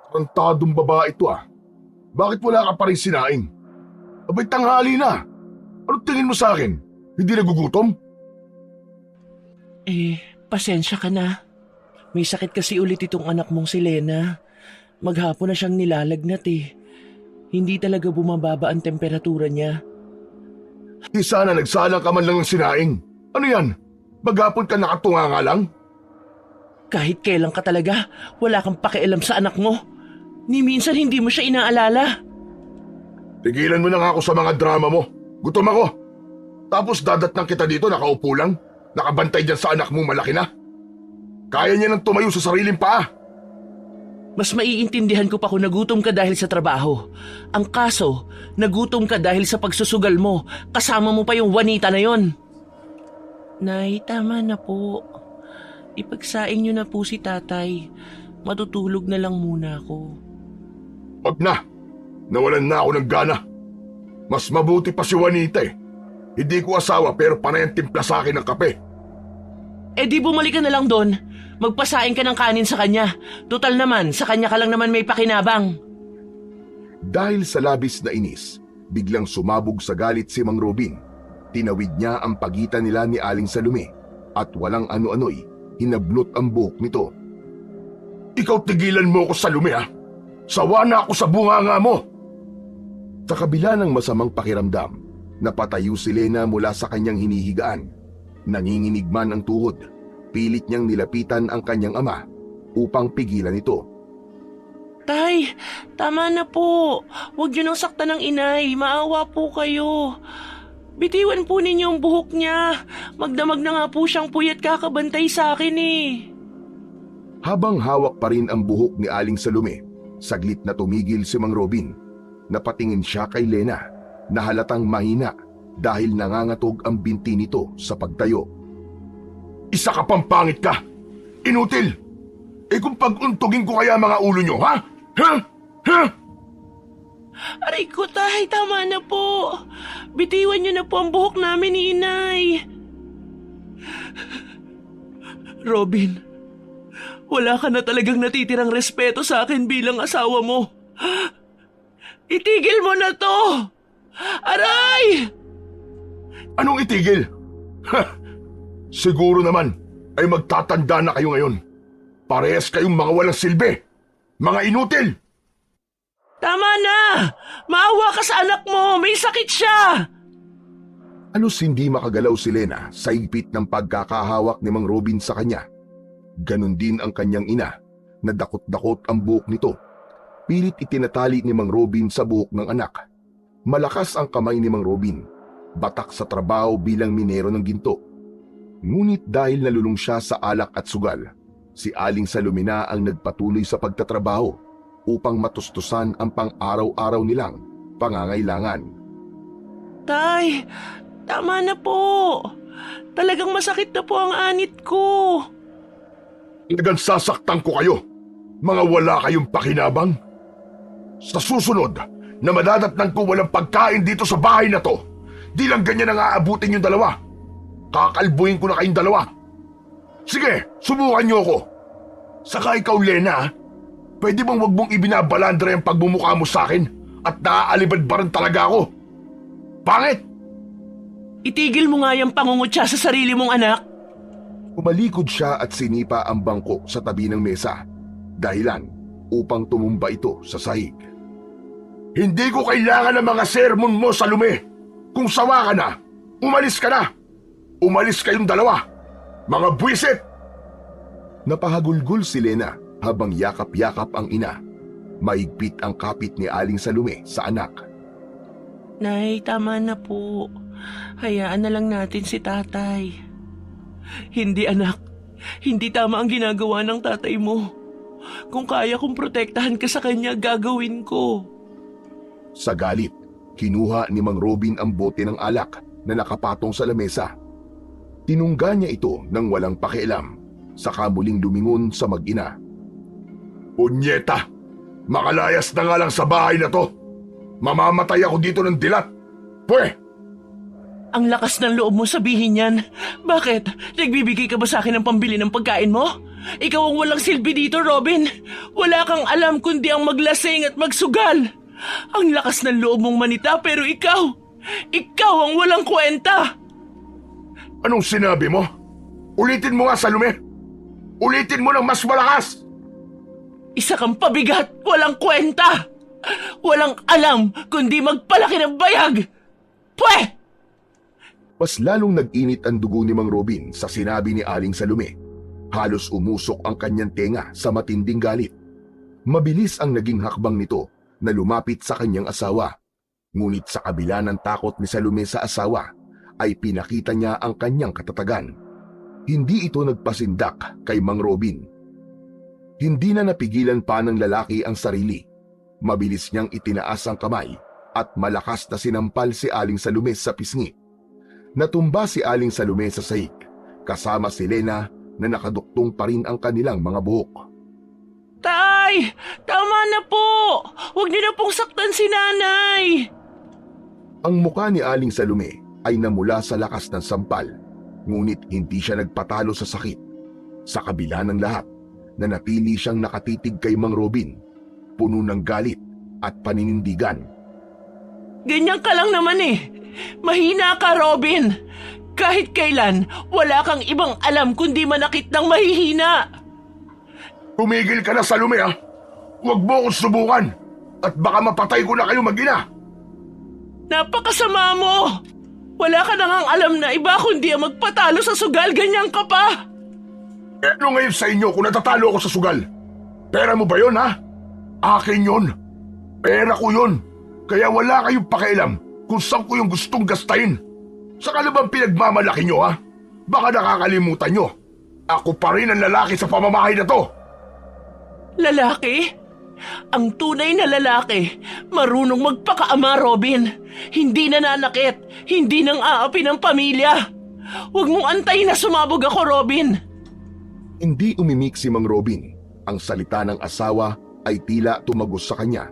Tarantadong babae ito ah. Bakit wala ka pa rin sinaing? Abay tanghali na. Anong tingin mo sa akin? Hindi nagugutom? Pasensya ka na. May sakit kasi ulit itong anak mong si Lena. Maghapon na siyang nilalagnat eh. Hindi talaga bumababa ang temperatura niya. Di sana nagsalang ka man lang ng sinaing. Ano yan? Maghapon ka nakatunga nga lang? Kahit kailan ka talaga, wala kang pakialam sa anak mo. Ni minsan hindi mo siya inaalala. Tigilan mo na nga ako sa mga drama mo. Gutom ako. Tapos dadatnang kita dito nakaupo lang. Nakabantay dyan sa anak mo malaki na. Kaya niya nang tumayo sa sariling paa. Mas maiintindihan ko pa kung nagutom ka dahil sa trabaho. Ang kaso, nagutom ka dahil sa pagsusugal mo. Kasama mo pa yung wanita na yon. Nay, tama na po. Ipagsaing niyo na po si tatay. Matutulog na lang muna ako. Wag na. Nawalan na ako ng gana. Mas mabuti pa si Juanita eh. Hindi ko asawa pero panay ang timpla sa akin ng kape. Di bumalik ka na lang doon. Magpasaing ka ng kanin sa kanya. Total naman, sa kanya ka lang naman may pakinabang. Dahil sa labis na inis, biglang sumabog sa galit si Mang Robin. Tinawid niya ang pagitan nila ni Aling Salome at walang ano-ano'y hinablot ang buhok nito. Ikaw tigilan mo ako, Salome ha? Sawa na ako sa bunganga mo! Sa kabila ng masamang pakiramdam, napatayo si Lena mula sa kanyang hinihigaan. Nanginginig man ang tuhod, pilit niyang nilapitan ang kanyang ama upang pigilan ito. Tay, tama na po. Huwag niyo nang saktan ng inay. Maawa po kayo. Bitiwan po ninyo ang buhok niya. Magdamag na nga po siyang puyat kakabantay sa akin eh. Habang hawak pa rin ang buhok ni Aling Salome, saglit na tumigil si Mang Robin. Napatingin siya kay Lena na halatang mahina dahil nangangatog ang binti nito sa pagtayo. Isa ka pang pangit ka! Inutil! Kung pag-untugin ko kaya mga ulo nyo, ha? Ha? Ha? Aray ko, tay, tama na po. Bitiwan niyo na po ang buhok namin ni inay. Robin, wala ka na talagang natitirang respeto sa akin bilang asawa mo. Itigil mo na to! Aray! Anong itigil? Ha! Siguro naman ay magtatanda na kayo ngayon. Parehas kayong mga walang silbi. Mga inutil! Tama na! Maawa ka sa anak mo! May sakit siya! Halos hindi makagalaw si Lena sa higpit ng pagkakahawak ni Mang Robin sa kanya. Ganon din ang kanyang ina, na dakot-dakot ang buhok nito. Pilit itinatali ni Mang Robin sa buhok ng anak. Malakas ang kamay ni Mang Robin, batak sa trabaho bilang minero ng ginto. Ngunit dahil nalulung siya sa alak at sugal, si Aling Salome na ang nagpatuloy sa pagtatrabaho upang matustusan ang pang-araw-araw nilang pangangailangan. Tay, tama na po. Talagang masakit na po ang anit ko. Talagang sasaktan ko kayo, mga wala kayong pakinabang. Sa susunod na madadatnan ko walang pagkain dito sa bahay na to, di lang ganyan ang aabutin yung dalawa. Kakalbuhin ko na kayong dalawa. Sige, subukan niyo ako. Saka ikaw, Lena, pwede bang wag mong ibinabalandra yung pagmumukha mo sa akin at naaalibadbaran talaga ako? Pangit! Itigil mo nga yung pangungutya sa sarili mong anak. Umalikod siya at sinipa ang bangko sa tabi ng mesa, dahilan upang tumumba ito sa sahig. Hindi ko kailangan ng mga sermon mo, Salome. Kung sawa ka na, umalis ka na. Umalis kayong dalawa, mga buwisit! Napahagulgul si Lena habang yakap-yakap ang ina. Mahigpit ang kapit ni Aling Salome sa anak. Nay, tama na po. Hayaan na lang natin si tatay. Hindi anak, hindi tama ang ginagawa ng tatay mo. Kung kaya kong protektahan ka sa kanya, gagawin ko. Sa galit, kinuha ni Mang Robin ang bote ng alak na nakapatong sa lamesa. Tinungga niya ito nang walang pakialam, saka muling lumingon sa mag-ina. Punyeta! Makalayas na nga lang sa bahay na to! Mamamatay ako dito ng dilat! Pwe! Ang lakas ng loob mo sabihin yan. Bakit? Nagbibigay ka ba sa akin ng pambili ng pagkain mo? Ikaw ang walang silbi dito, Robin. Wala kang alam kundi ang maglasing at magsugal. Ang lakas ng loob mong manita pero ikaw ang walang kwenta. Anong sinabi mo? Ulitin mo nga, Salome. Ulitin mo ng mas malakas. Isa kang pabigat, walang kwenta. Walang alam kundi magpalaki ng bayag. Pwe! Mas lalong nag-init ang dugo ni Mang Robin sa sinabi ni Aling Salome. Halos umusok ang kanyang tenga sa matinding galit. Mabilis ang naging hakbang nito na lumapit sa kanyang asawa. Ngunit sa kabila ng takot ni Salome sa asawa, ay pinakita niya ang kanyang katatagan. Hindi ito nagpasindak kay Mang Robin. Hindi na napigilan pa ng lalaki ang sarili. Mabilis niyang itinaas ang kamay at malakas na sinampal si Aling Salome sa pisngi. Natumba si Aling Salome sa sahig, kasama si Lena na nakaduktong pa rin ang kanilang mga buhok. Tay! Tama na po! Huwag niyo na pong saktan si nanay! Ang muka ni Aling Salome ay namula sa lakas ng sampal, ngunit hindi siya nagpatalo sa sakit. Sa kabila ng lahat, nanatili siyang nakatitig kay Mang Robin, puno ng galit at paninindigan. Ganyan ka lang naman eh. Mahina ka, Robin. Kahit kailan, wala kang ibang alam kundi manakit ng mahihina. Tumigil ka na, Salome, ha? Huwag mo akong subukan at baka mapatay ko na kayo mag-ina. Napakasama mo! Wala ka nang alam na iba kundi ang magpatalo sa sugal, ganyan ka pa! Ano ngayon sa inyo kung natatalo ako sa sugal? Pera mo ba yun, ha? Akin yun. Pera ko yun. Kaya wala kayong pakialam kung saan ko yung gustong gastahin. Saka na bang pinagmamalaki nyo, ha? Baka nakakalimutan nyo. Ako pa rin ang lalaki sa pamamahay na to. Lalaki? Ang tunay na lalaki, marunong magpakaama, Robin. Hindi nananakit, hindi nang aapi ng pamilya. Huwag mong antayin na sumabog ako, Robin. Hindi umimik si Mang Robin. Ang salita ng asawa ay tila tumagos sa kanya.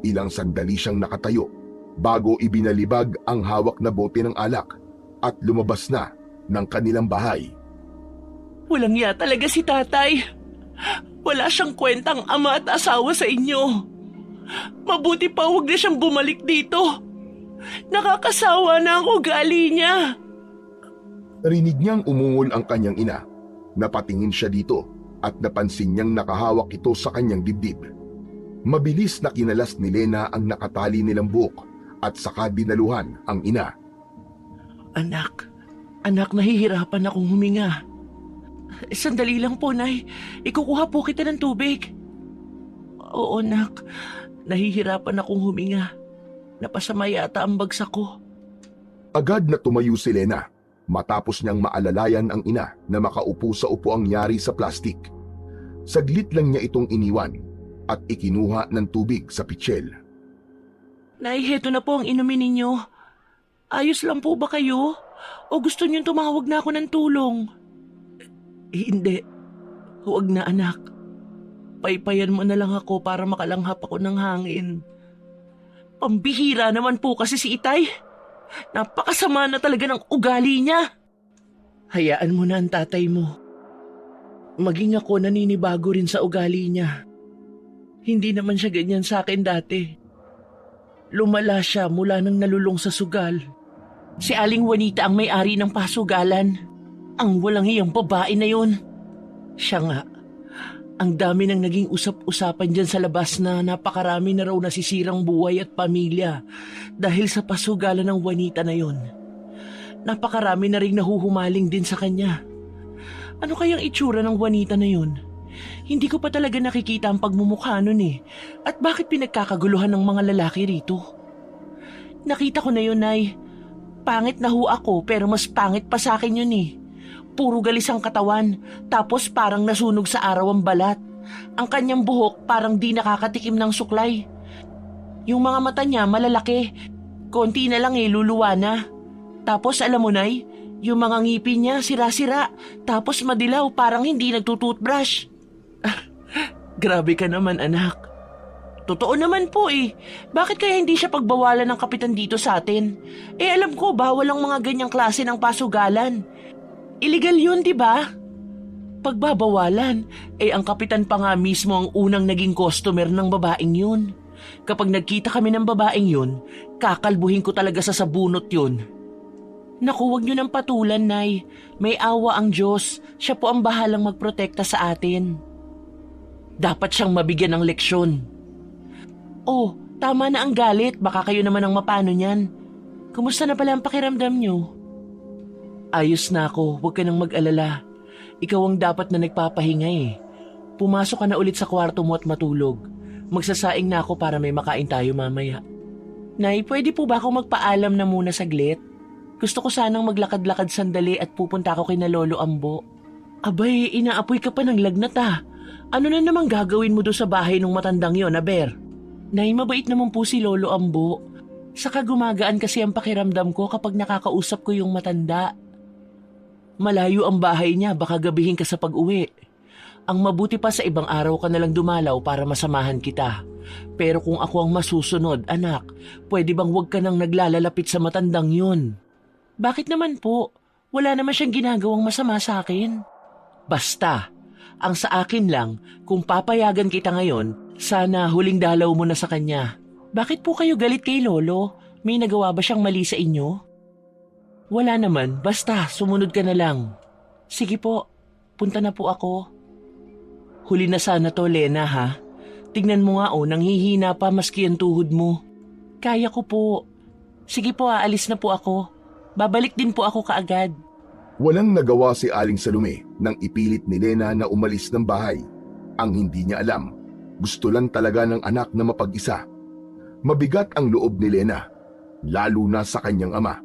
Ilang sandali siyang nakatayo bago ibinalibag ang hawak na bote ng alak at lumabas na ng kanilang bahay. Walang iya talaga si tatay. Wala siyang kwentang ama at asawa sa inyo. Mabuti pa huwag na siyang bumalik dito. Nakakasawa na ang ugali niya. Narinig niyang umungol ang kanyang ina. Napatingin siya dito at napansin niyang nakahawak ito sa kanyang dibdib. Mabilis na kinalas ni Lena ang nakatali nilang buhok at saka dinaluhan ang ina. Anak, nahihirapan akong huminga. Sandali lang po, Nay. Ikukuha po kita ng tubig. Oo, anak. Nahihirapan akong huminga. Napasama yata ang bagsak ko. Agad na tumayo si Lena matapos niyang maalalayan ang ina na makaupo sa upuang yari sa plastik. Saglit lang niya itong iniwan at ikinuha ng tubig sa pitsil. Nay, heto na po ang inumin ninyo. Ayos lang po ba kayo? O gusto niyong tumawag na ako ng tulong? Hindi. Huwag na, anak. Paypayan mo na lang ako para makalanghap ako ng hangin. Pambihira naman po kasi si Itay. Napakasama na talaga ng ugali niya. Hayaan mo na ang tatay mo. Maging ako naninibago rin sa ugali niya. Hindi naman siya ganyan sa akin dati. Lumala siya mula nang nalulong sa sugal. Si Aling Juanita ang may-ari ng pasugalan. Ang walang hiyang babae na yun. Siya nga. Ang dami nang naging usap-usapan dyan sa labas na napakarami na raw nasisirang buhay at pamilya dahil sa pasugalan ng Juanita na yun. Napakarami na rin nahuhumaling din sa kanya. Ano kayang itsura ng Juanita na yun? Hindi ko pa talaga nakikita ang pagmumukha nun eh. At bakit pinagkakaguluhan ng mga lalaki rito? Nakita ko na yun, Nay. Pangit na ho ako pero mas pangit pa sa akin yun eh. Puro galis ang katawan, tapos parang nasunog sa araw ang balat. Ang kanyang buhok parang di nakakatikim ng suklay. Yung mga mata niya malalaki, konti na lang luluwa na. Tapos alam mo, Nay, yung mga ngipin niya sira-sira, tapos madilaw parang hindi nagtututbrush. Grabe ka naman, anak. Totoo naman po eh. Bakit kaya hindi siya pagbawalan ng kapitan dito sa atin? Alam ko bawal ang mga ganyang klase ng pasugalan. Illegal yun, di ba? Pagbabawalan, ang kapitan pa nga mismo ang unang naging customer ng babaeng yun. Kapag nagkita kami ng babaeng yun, kakalbuhin ko talaga sa sabunot yun. Naku, wag niyo nang patulan, Nay. May awa ang Diyos. Siya po ang bahalang magprotekta sa atin. Dapat siyang mabigyan ng leksyon. Oh, tama na ang galit. Baka kayo naman ang mapano niyan. Kumusta na pala ang pakiramdam niyo? Ayos na ako. Huwag ka nang mag-alala. Ikaw ang dapat na nagpapahinga eh. Pumasok ka na ulit sa kwarto mo at matulog. Magsasaing na ako para may makain tayo mamaya. Nay, pwede po ba ako magpaalam na muna saglit? Gusto ko sanang maglakad-lakad sandali at pupunta ako kay na Lolo Ambo. Abay, inaapoy ka pa ng lagnat ah. Ano na namang gagawin mo doon sa bahay ng matandang yon, Aber? Nay, mabait naman po si Lolo Ambo. Saka gumagaan kasi ang pakiramdam ko kapag nakakausap ko yung matanda. Malayo ang bahay niya, baka gabihin ka sa pag-uwi. Ang mabuti pa sa ibang araw ka nalang dumalaw para masamahan kita. Pero kung ako ang masusunod, anak, pwede bang huwag ka nang naglalalapit sa matandang yun? Bakit naman po? Wala naman siyang ginagawang masama sa akin. Basta, ang sa akin lang, kung papayagan kita ngayon, sana huling dalaw mo na sa kanya. Bakit po kayo galit kay Lolo? May nagawa ba siyang mali sa inyo? Wala naman, basta sumunod ka na lang. Sige po, punta na po ako. Huli na sana to, Lena, ha? Tignan mo nga nanghihina pa maski ang tuhod mo. Kaya ko po. Sige po, aalis na po ako. Babalik din po ako kaagad. Walang nagawa si Aling Salome nang ipilit ni Lena na umalis ng bahay. Ang hindi niya alam, gusto lang talaga ng anak na mapag-isa. Mabigat ang loob ni Lena, lalo na sa kanyang ama.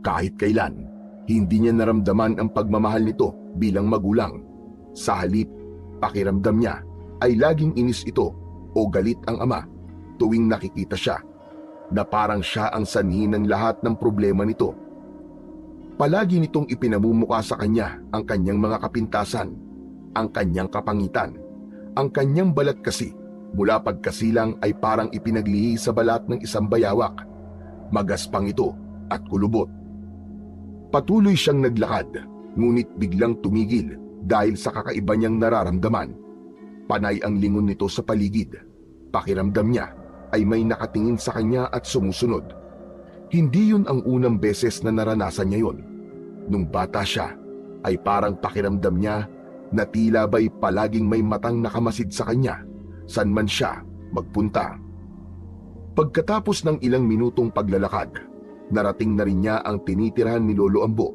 Kahit kailan, hindi niya naramdaman ang pagmamahal nito bilang magulang. Sa halip, pakiramdam niya ay laging inis ito o galit ang ama tuwing nakikita siya, na parang siya ang sanhi ng lahat ng problema nito. Palagi nitong ipinamumukha sa kanya ang kanyang mga kapintasan, ang kanyang kapangitan, ang kanyang balat kasi mula pagkasilang ay parang ipinaglihi sa balat ng isang bayawak. Magaspang ito at kulubot. Patuloy siyang naglakad, ngunit biglang tumigil dahil sa kakaiba niyang nararamdaman. Panay ang lingon nito sa paligid. Pakiramdam niya ay may nakatingin sa kanya at sumusunod. Hindi yun ang unang beses na naranasan niya yun. Nung bata siya, ay parang pakiramdam niya na tila ba'y palaging may matang nakamasid sa kanya, saan man siya magpunta. Pagkatapos ng ilang minutong paglalakad, narating na rin niya ang tinitirahan ni Lolo Ambo.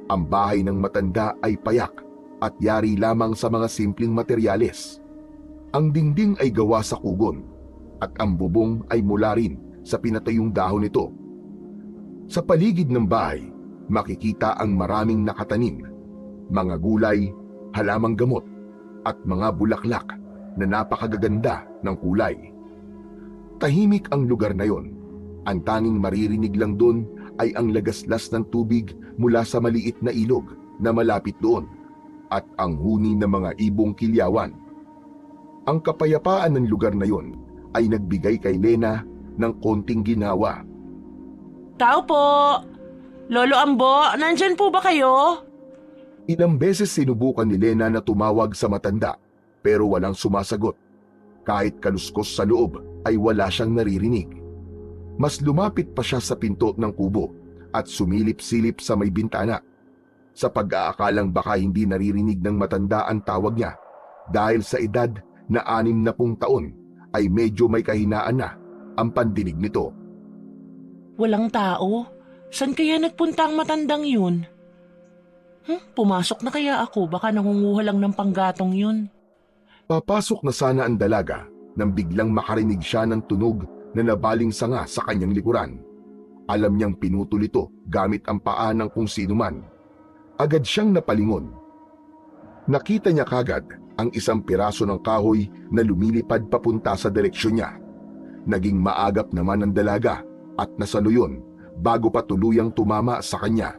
Ang bahay ng matanda ay payak at yari lamang sa mga simpleng materyales. Ang dingding ay gawa sa kugon at ang bubong ay mula rin sa pinatayong dahon nito. Sa paligid ng bahay, makikita ang maraming nakatanim, mga gulay, halamang gamot, at mga bulaklak na napakagaganda ng kulay. Tahimik ang lugar na yon. Ang tanging maririnig lang doon ay ang lagaslas ng tubig mula sa maliit na ilog na malapit doon at ang huni ng mga ibong kilyawan. Ang kapayapaan ng lugar na yon ay nagbigay kay Lena ng konting ginawa. Tao po! Lolo Ambo, nandyan po ba kayo? Ilang beses sinubukan ni Lena na tumawag sa matanda pero walang sumasagot. Kahit kaluskos sa loob ay wala siyang naririnig. Mas lumapit pa siya sa pinto ng kubo at sumilip-silip sa may bintana. Sa pag-aakalang baka hindi naririnig ng matanda ang tawag niya dahil sa edad na 60 taon ay medyo may kahinaan na ang pandinig nito. Walang tao? San kaya nagpunta ang matandang yun? Pumasok na kaya ako, baka nangunguha lang ng panggatong yun. Papasok na sana ang dalaga nang biglang makarinig siya ng tunog na nabaling sanga sa kanyang likuran. Alam niyang pinutol ito gamit ang paa ng kung sino man. Agad siyang napalingon. Nakita niya kagad ang isang piraso ng kahoy na lumilipad papunta sa direksyon niya. Naging maagap naman ang dalaga at nasaluyon bago pa tuluyang tumama sa kanya.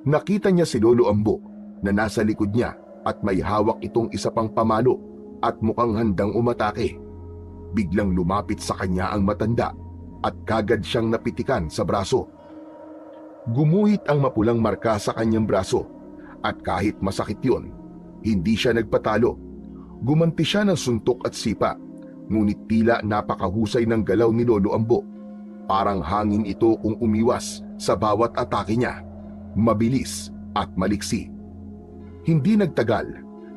Nakita niya si Lolo Ambo na nasa likod niya at may hawak itong isa pang pamalo at mukhang handang umatake. Biglang lumapit sa kanya ang matanda at kagad siyang napitikan sa braso. Gumuhit ang mapulang marka sa kanyang braso at kahit masakit yun, Hindi siya nagpatalo. Gumanti siya ng suntok at sipa, ngunit tila napakahusay ng galaw ni Lolo Ambo. Parang hangin ito kung umiwas sa bawat atake niya. Mabilis at maliksi. Hindi nagtagal,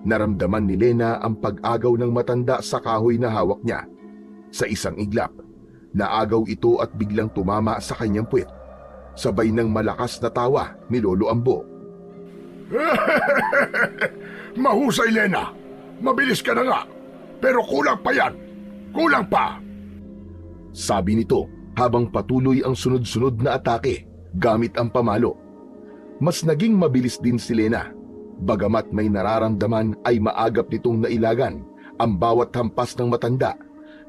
naramdaman ni Lena ang pag-agaw ng matanda sa kahoy na hawak niya. Sa isang iglap, naagaw ito at biglang tumama sa kanyang puwet. Sabay ng malakas na tawa ni Lolo Ambo. Mahusay, Lena. Mabilis ka na nga. Pero kulang pa yan. Kulang pa. Sabi nito habang patuloy ang sunod-sunod na atake gamit ang pamalo. Mas naging mabilis din si Lena. Bagamat may nararamdaman ay maagap nitong nailagan ang bawat hampas ng matanda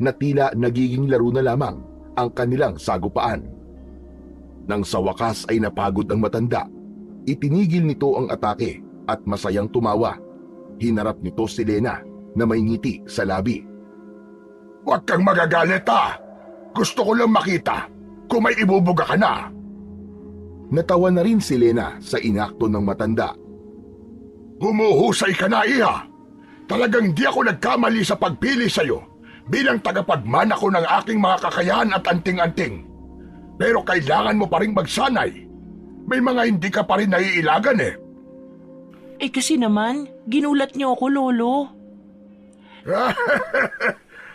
na tila nagiging laro na lamang ang kanilang sagupaan. Nang sa wakas ay napagod ang matanda, itinigil nito ang atake at masayang tumawa. Hinarap nito si Lena na may ngiti sa labi. Huwag kang magagalit, ha. Gusto ko lang makita kung may ibubuga ka na. Natawa na rin si Lena sa inakto ng matanda. Humuhusay ka na, iha. Talagang di ako nagkamali sa pagpili sa'yo bilang tagapagmana ko ng aking mga kakayahan at anting-anting. Pero kailangan mo pa rin magsanay. May mga hindi ka pa rin naiilagan eh. Eh kasi naman, ginulat niyo ako, Lolo.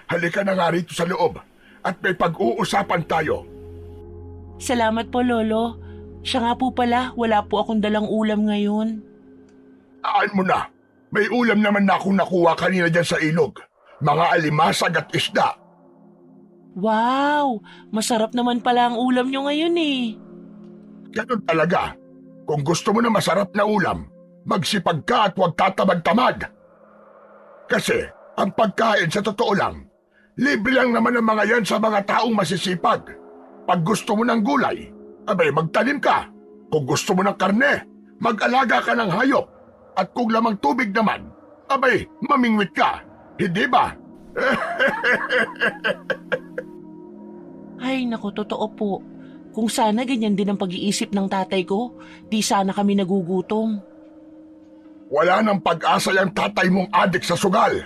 Halika na nga rito sa loob at may pag-uusapan tayo. Salamat po, Lolo. Siya nga po pala, wala po akong dalang ulam ngayon. Aan mo na. May ulam naman na akong nakuha kanina dyan sa ilog. Mga alimasag at isda. Wow! Masarap naman pala ang ulam niyo ngayon eh. Ganun talaga. Kung gusto mo na masarap na ulam, magsipag ka at huwag tatamad-tamad. Kasi ang pagkain sa totoo lang, libre lang naman ang mga yan sa mga taong masisipag. Pag gusto mo ng gulay, abay magtanim ka. Kung gusto mo ng karne, mag-alaga ka ng hayop. At kung lamang tubig naman, abay mamingwit ka. Hindi ba? Ay, naku, totoo po. Kung sana ganyan din ang pag-iisip ng tatay ko, di sana kami nagugutom. Wala nang pag-asa yung tatay mong adik sa sugal.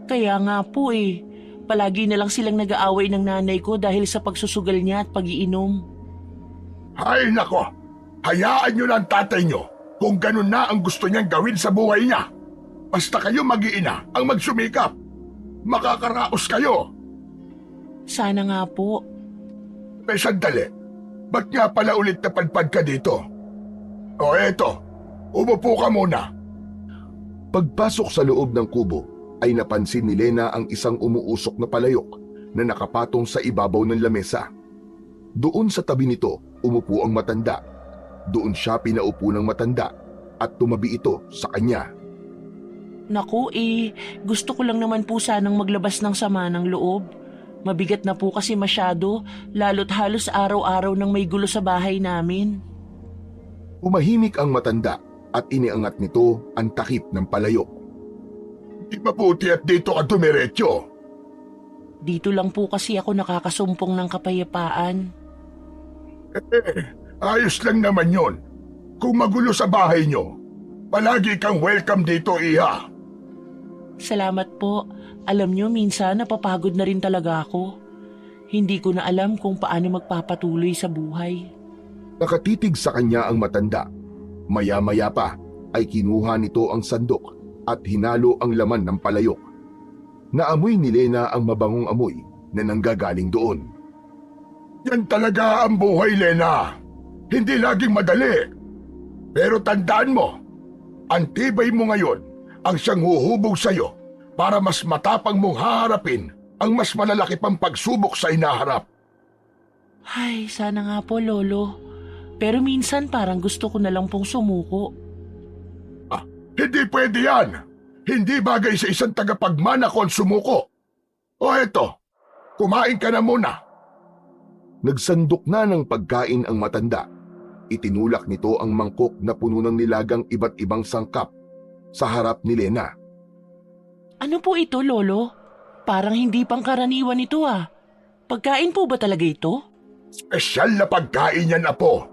Kaya nga po eh, palagi na lang silang nag-aaway ng nanay ko dahil sa pagsusugal niya at pag-iinom. Ay nako, hayaan nyo na ang tatay nyo kung ganun na ang gusto niyang gawin sa buhay niya. Basta kayo mag-iina ang magsumikap. Makakaraos kayo. Sana nga po. May sandali, ba't nga pala ulit napadpad ka dito? O eto, umupo ka muna. Pagpasok sa loob ng kubo, ay napansin ni Lena ang isang umuusok na palayok na nakapatong sa ibabaw ng lamesa. Doon sa tabi nito, umupo ang matanda. Doon siya pinaupo ng matanda at tumabi ito sa kanya. Naku eh, gusto ko lang naman po sanang maglabas ng sama ng loob. Mabigat na po kasi masyado, lalo't halos araw-araw nang may gulo sa bahay namin. Umahimik ang matanda at iniangat nito ang takip ng palayok. Di mabuti at dito ka dumiretso. Dito lang po kasi ako nakakasumpong ng kapayapaan. Ayos lang naman yon. Kung magulo sa bahay nyo, palagi kang welcome dito, iha. Salamat po. Alam nyo, minsan napapagod na rin talaga ako. Hindi ko na alam kung paano magpapatuloy sa buhay. Nakatitig sa kanya ang matanda. Maya-maya pa ay kinuha nito ang sandok at hinalo ang laman ng palayok. Naamoy ni Lena ang mabangong amoy na nanggagaling doon. Yan talaga ang buhay, Lena. Hindi laging madali. Pero tandaan mo, ang tibay mo ngayon ang siyang huhubog sa'yo para mas matapang mong haharapin ang mas malalaki pang pagsubok sa inaharap. Ay, sana nga po, Lolo. Pero minsan parang gusto ko na lang pong sumuko. Hindi pwede yan. Hindi bagay sa isang tagapagmana kung sumuko. O eto, kumain ka na muna. Nagsandok na ng pagkain ang matanda. Itinulak nito ang mangkok na puno ng nilagang iba't ibang sangkap sa harap ni Lena. Ano po ito, Lolo? Parang hindi pangkaraniwan ito ah. Pagkain po ba talaga ito? Espesyal na pagkain yan, Apo.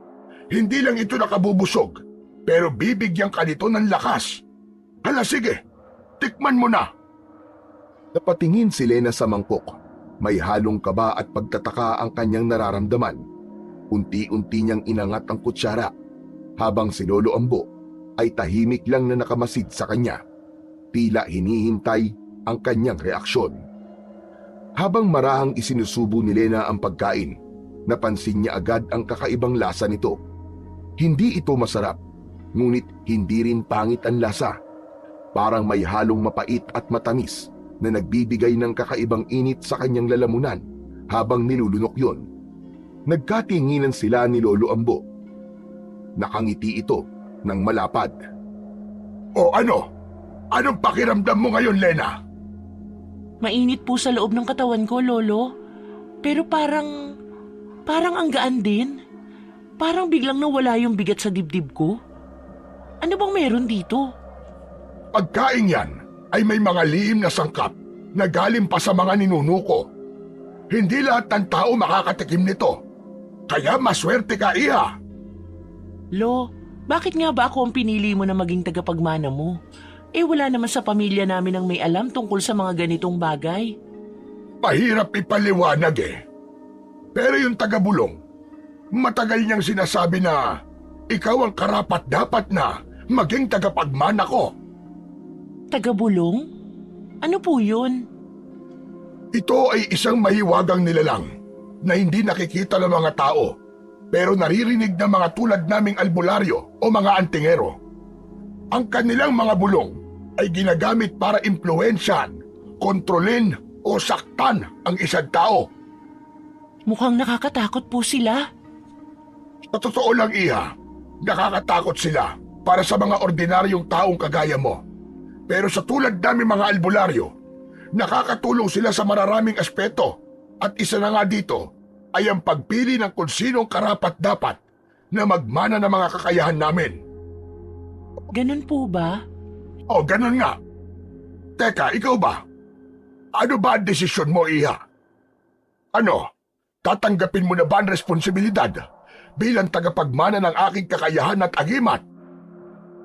Hindi lang ito nakabubusog, pero bibigyan ka nito ng lakas. Hala sige, tikman mo na. Napatingin si Lena sa mangkok. May halong kaba at pagtataka ang kanyang nararamdaman. Unti-unti niyang inangat ang kutsara, habang si Lolo Ambo ay tahimik lang na nakamasid sa kanya. Tila hinihintay ang kanyang reaksyon. Habang marahang isinusubo ni Lena ang pagkain, napansin niya agad ang kakaibang lasa nito. Hindi ito masarap, ngunit hindi rin pangit ang lasa. Parang may halong mapait at matamis na nagbibigay ng kakaibang init sa kanyang lalamunan habang nilulunok yon. Nagkatinginan sila ni Lolo Ambo. Nakangiti ito ng malapad. O ano? Anong pakiramdam mo ngayon, Lena? Mainit po sa loob ng katawan ko, Lolo. Pero parang ang gaan din. Parang biglang nawala yung bigat sa dibdib ko. Ano bang meron dito? Pagkain yan ay may mga lihim na sangkap na galing pa sa mga ninuno ko. Hindi lahat ng tao makakatikim nito. Kaya maswerte ka, Iha. Lo, bakit nga ba ako ang pinili mo na maging tagapagmana mo? Wala naman sa pamilya namin ang may alam tungkol sa mga ganitong bagay. Mahirap ipaliwanag eh. Pero yung taga-bulong, matagal niyang sinasabi na ikaw ang karapat-dapat na maging tagapagmana ko. Tagabulong? Ano po yun? Ito ay isang mahiwagang nilalang na hindi nakikita ng mga tao pero naririnig ng mga tulad naming albularyo o mga antingero. Ang kanilang mga bulong ay ginagamit para impluwensyahan, kontrolin o saktan ang isang tao. Mukhang nakakatakot po sila. Sa totoo lang, Iha, nakakatakot sila para sa mga ordinaryong taong kagaya mo. Pero sa tulad namin mga albularyo, nakakatulong sila sa mararaming aspeto at isa na nga dito ay ang pagpili ng kung sinong karapat-dapat na magmana ng mga kakayahan namin. Ganun po ba? O, ganun nga. Teka, ikaw ba? Ano ba ang desisyon mo, Iha? Ano, tatanggapin mo na ba ang responsibilidad bilang tagapagmana ng aking kakayahan at agimat?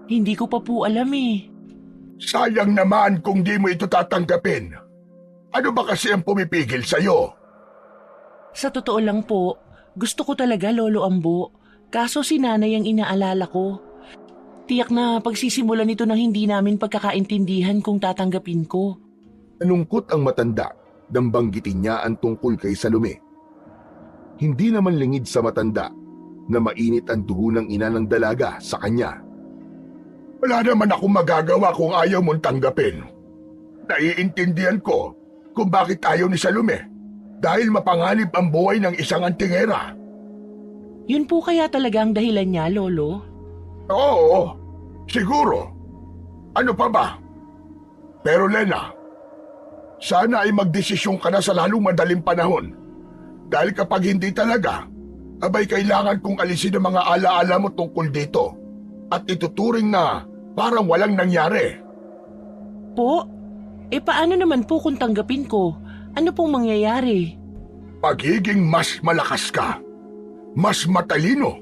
Hindi ko pa po alam eh. Sayang naman kung di mo ito tatanggapin. Ano ba kasi ang pumipigil sa'yo? Sa totoo lang po, gusto ko talaga, Lolo Ambo. Kaso si nanay ang inaalala ko. Tiyak na pagsisimulan nito ng hindi namin pagkakaintindihan kung tatanggapin ko. Nalungkot ang matanda nang banggitin niya ang tungkol kay Salome. Hindi naman lingid sa matanda na mainit ang dugo ng ina ng dalaga sa kanya. Wala naman akong magagawa kung ayaw mong tanggapin. Naiintindihan ko kung bakit ayaw ni Salome dahil mapanganib ang buhay ng isang antingera. Yun po kaya talaga ang dahilan niya, Lolo? Oo, siguro. Ano pa ba? Pero Lena, sana ay magdesisyon ka na sa lalong madaling panahon. Dahil kapag hindi talaga, abay kailangan kong alisin ang mga alaala mo tungkol dito at ituturing na parang walang nangyari. Po? Paano naman po kung tanggapin ko? Ano pong mangyayari? Pagiging mas malakas ka, mas matalino,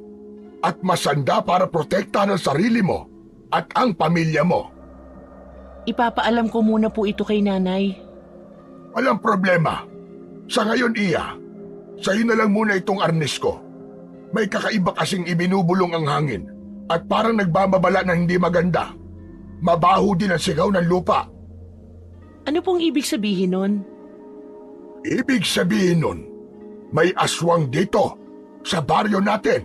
at masanda para protektahan ang sarili mo at ang pamilya mo. Ipapaalam ko muna po ito kay nanay. Walang problema. Sa ngayon, Iya, sa'yo na lang muna itong arnis ko. May kakaiba kasing ibinubulong ang hangin at parang nagbababala na hindi maganda. Mabaho din ang sigaw ng lupa. Ano pong ibig sabihin nun? Ibig sabihin nun, may aswang dito, sa baryo natin.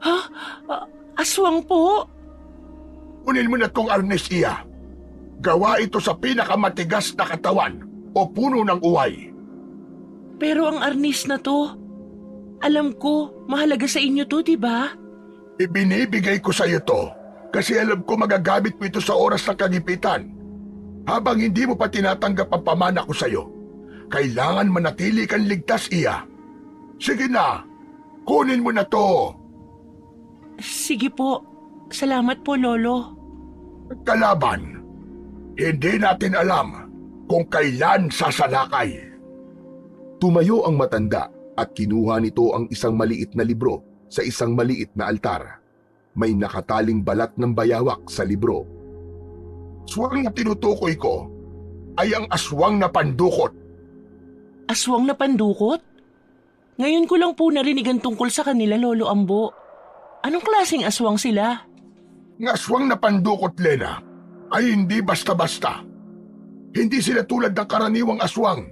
Ha? Aswang po? Kunin mo na tong arnis, Iya. Gawa ito sa pinakamatigas na katawan o puno ng uway. Pero ang arnis na to, alam ko, mahalaga sa inyo to, di ba? Ibinibigay ko sa iyo to kasi alam ko magagamit mo ito sa oras ng kagipitan. Habang hindi mo pa tinatanggap ang pamana ko sa iyo, kailangan manatili kang ligtas, Iya. Sige na, kunin mo na to. Sige po. Salamat po, Lolo. Kalaban, hindi natin alam kung kailan sasalakay. Tumayo ang matanda at kinuha nito ang isang maliit na libro sa isang maliit na altar. May nakataling balat ng bayawak sa libro. Aswang na tinutukoy ko ay ang aswang na pandukot. Aswang na pandukot? Ngayon ko lang po narinig ang tungkol sa kanila, Lolo Ambo. Anong klaseng aswang sila? Ng aswang na pandukot, Lena, ay hindi basta-basta. Hindi sila tulad ng karaniwang aswang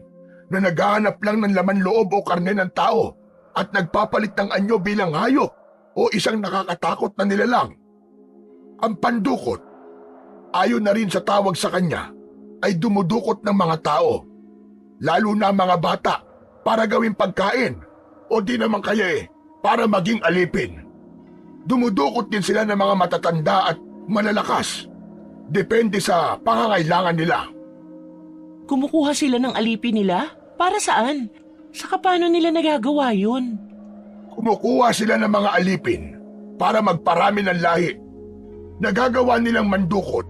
na naghahanap lang ng laman loob o karne ng tao at nagpapalit ng anyo bilang hayop o isang nakakatakot na nilalang. Ang pandukot, ayon na rin sa tawag sa kanya, ay dumudukot ng mga tao, lalo na mga bata, para gawing pagkain o di naman kaya para maging alipin. Dumudukot din sila ng mga matatanda at malalakas, depende sa pangangailangan nila. Kumukuha sila ng alipin nila? Para saan? Saka paano nila nagagawa yun? Kumukuha sila ng mga alipin para magparami ng lahi. Nagagawa nilang mandukot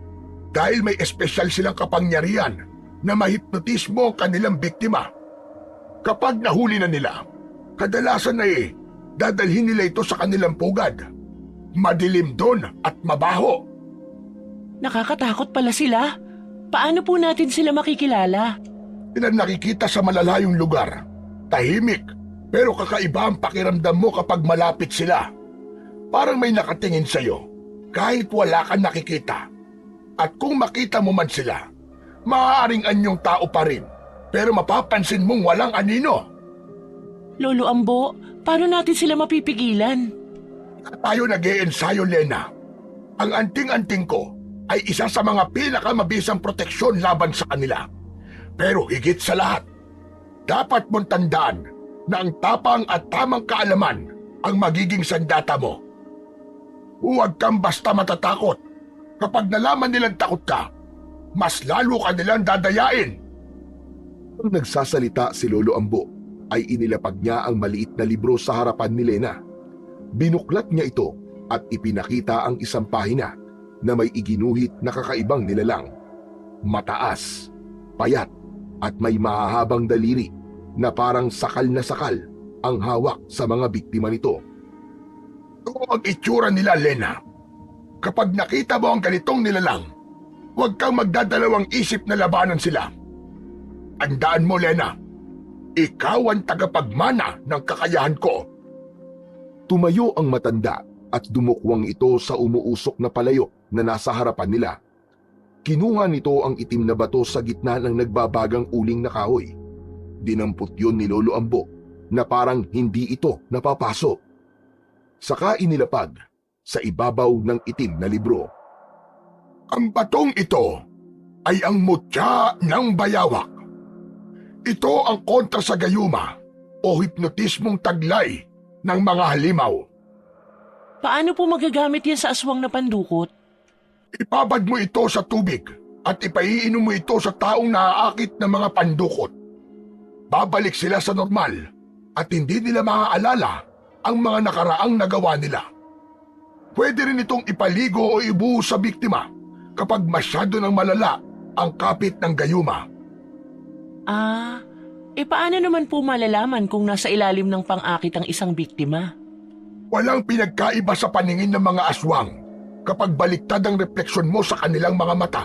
dahil may espesyal silang kapangyarihan na mahipnotismo ang kanilang biktima. Kapag nahuli na nila, kadalasan ay dadalhin nila ito sa kanilang pugad. Madilim doon at mabaho. Nakakatakot pala sila. Paano po natin sila makikilala? Nakikita sa malalayong lugar. Tahimik, pero kakaiba ang pakiramdam mo kapag malapit sila. Parang may nakatingin sa'yo, kahit wala kang nakikita. At kung makita mo man sila, maaaring anyong tao pa rin, pero mapapansin mong walang anino. Lolo Ambo, paano natin sila mapipigilan? Tayo nag-iensayo, Lena. Ang anting-anting ko ay isa sa mga pinakamabisang proteksyon laban sa kanila. Pero higit sa lahat, dapat mong tandaan na ang tapang at tamang kaalaman ang magiging sandata mo. Huwag kang basta matatakot. Kapag nalaman nilang takot ka, mas lalo ka nilang dadayain. Nang nagsasalita si Lolo Ambo, ay inilapag niya ang maliit na libro sa harapan ni Lena. Binuklat niya ito at ipinakita ang isang pahina na may iginuhit na kakaibang nilalang. Mataas, payat, at may mahahabang daliri na parang sakal na sakal ang hawak sa mga biktima nito. Ito ang itsura nila, Lena. Kapag nakita mo ang ganitong nilalang, huwag kang magdadalawang isip na labanan sila. Tandaan mo, Lena, ikaw ang tagapagmana ng kakayahan ko. Tumayo ang matanda at dumukwang ito sa umuusok na palayo na nasa harapan nila. Kinuha nito ang itim na bato sa gitna ng nagbabagang uling na kahoy. Dinampot yun ni Lolo Ambo na parang hindi ito napapasok. Saka inilapag sa ibabaw ng itim na libro. Ang batong ito ay ang mutya ng bayawak. Ito ang kontra sa gayuma o hipnotismong taglay ng mga halimaw. Paano po magagamit yan sa aswang na pandukot? Ipabad mo ito sa tubig at ipaiinom mo ito sa taong naaakit ng mga pandukot. Babalik sila sa normal at hindi nila maaalala ang mga nakaraang nagawa nila. Pwede rin itong ipaligo o ibuhos sa biktima kapag masyado ng malala ang kapit ng gayuma. Paano naman po malalaman kung nasa ilalim ng pang-akit ang isang biktima? Walang pinagkaiba sa paningin ng mga aswang kapag baliktad ang refleksyon mo sa kanilang mga mata.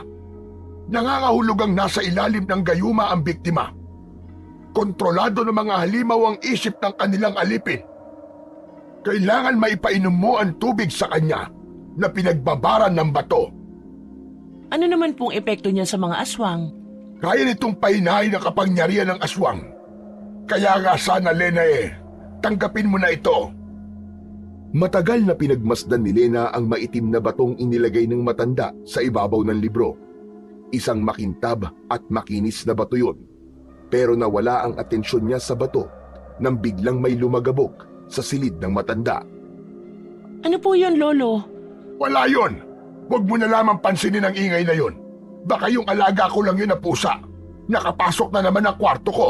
Nangangahulog ang nasa ilalim ng gayuma ang biktima. Kontrolado ng mga halimaw ang isip ng kanilang alipin. Kailangan maipainom mo ang tubig sa kanya na pinagbabaran ng bato. Ano naman pong epekto niyan sa mga aswang? Kaya nitong pahinahin ang kapangyarihan ng aswang. Kaya nga sana, Lena, tanggapin mo na ito. Matagal na pinagmasdan ni Lena ang maitim na batong inilagay ng matanda sa ibabaw ng libro. Isang makintab at makinis na bato yun. Pero nawala ang atensyon niya sa bato nang biglang may lumagabog sa silid ng matanda. Ano po yun, Lolo? Wala yun. Huwag mo na lamang pansinin ang ingay na yun. Baka yung alaga ko lang yun na pusa. Nakapasok na naman ang kwarto ko.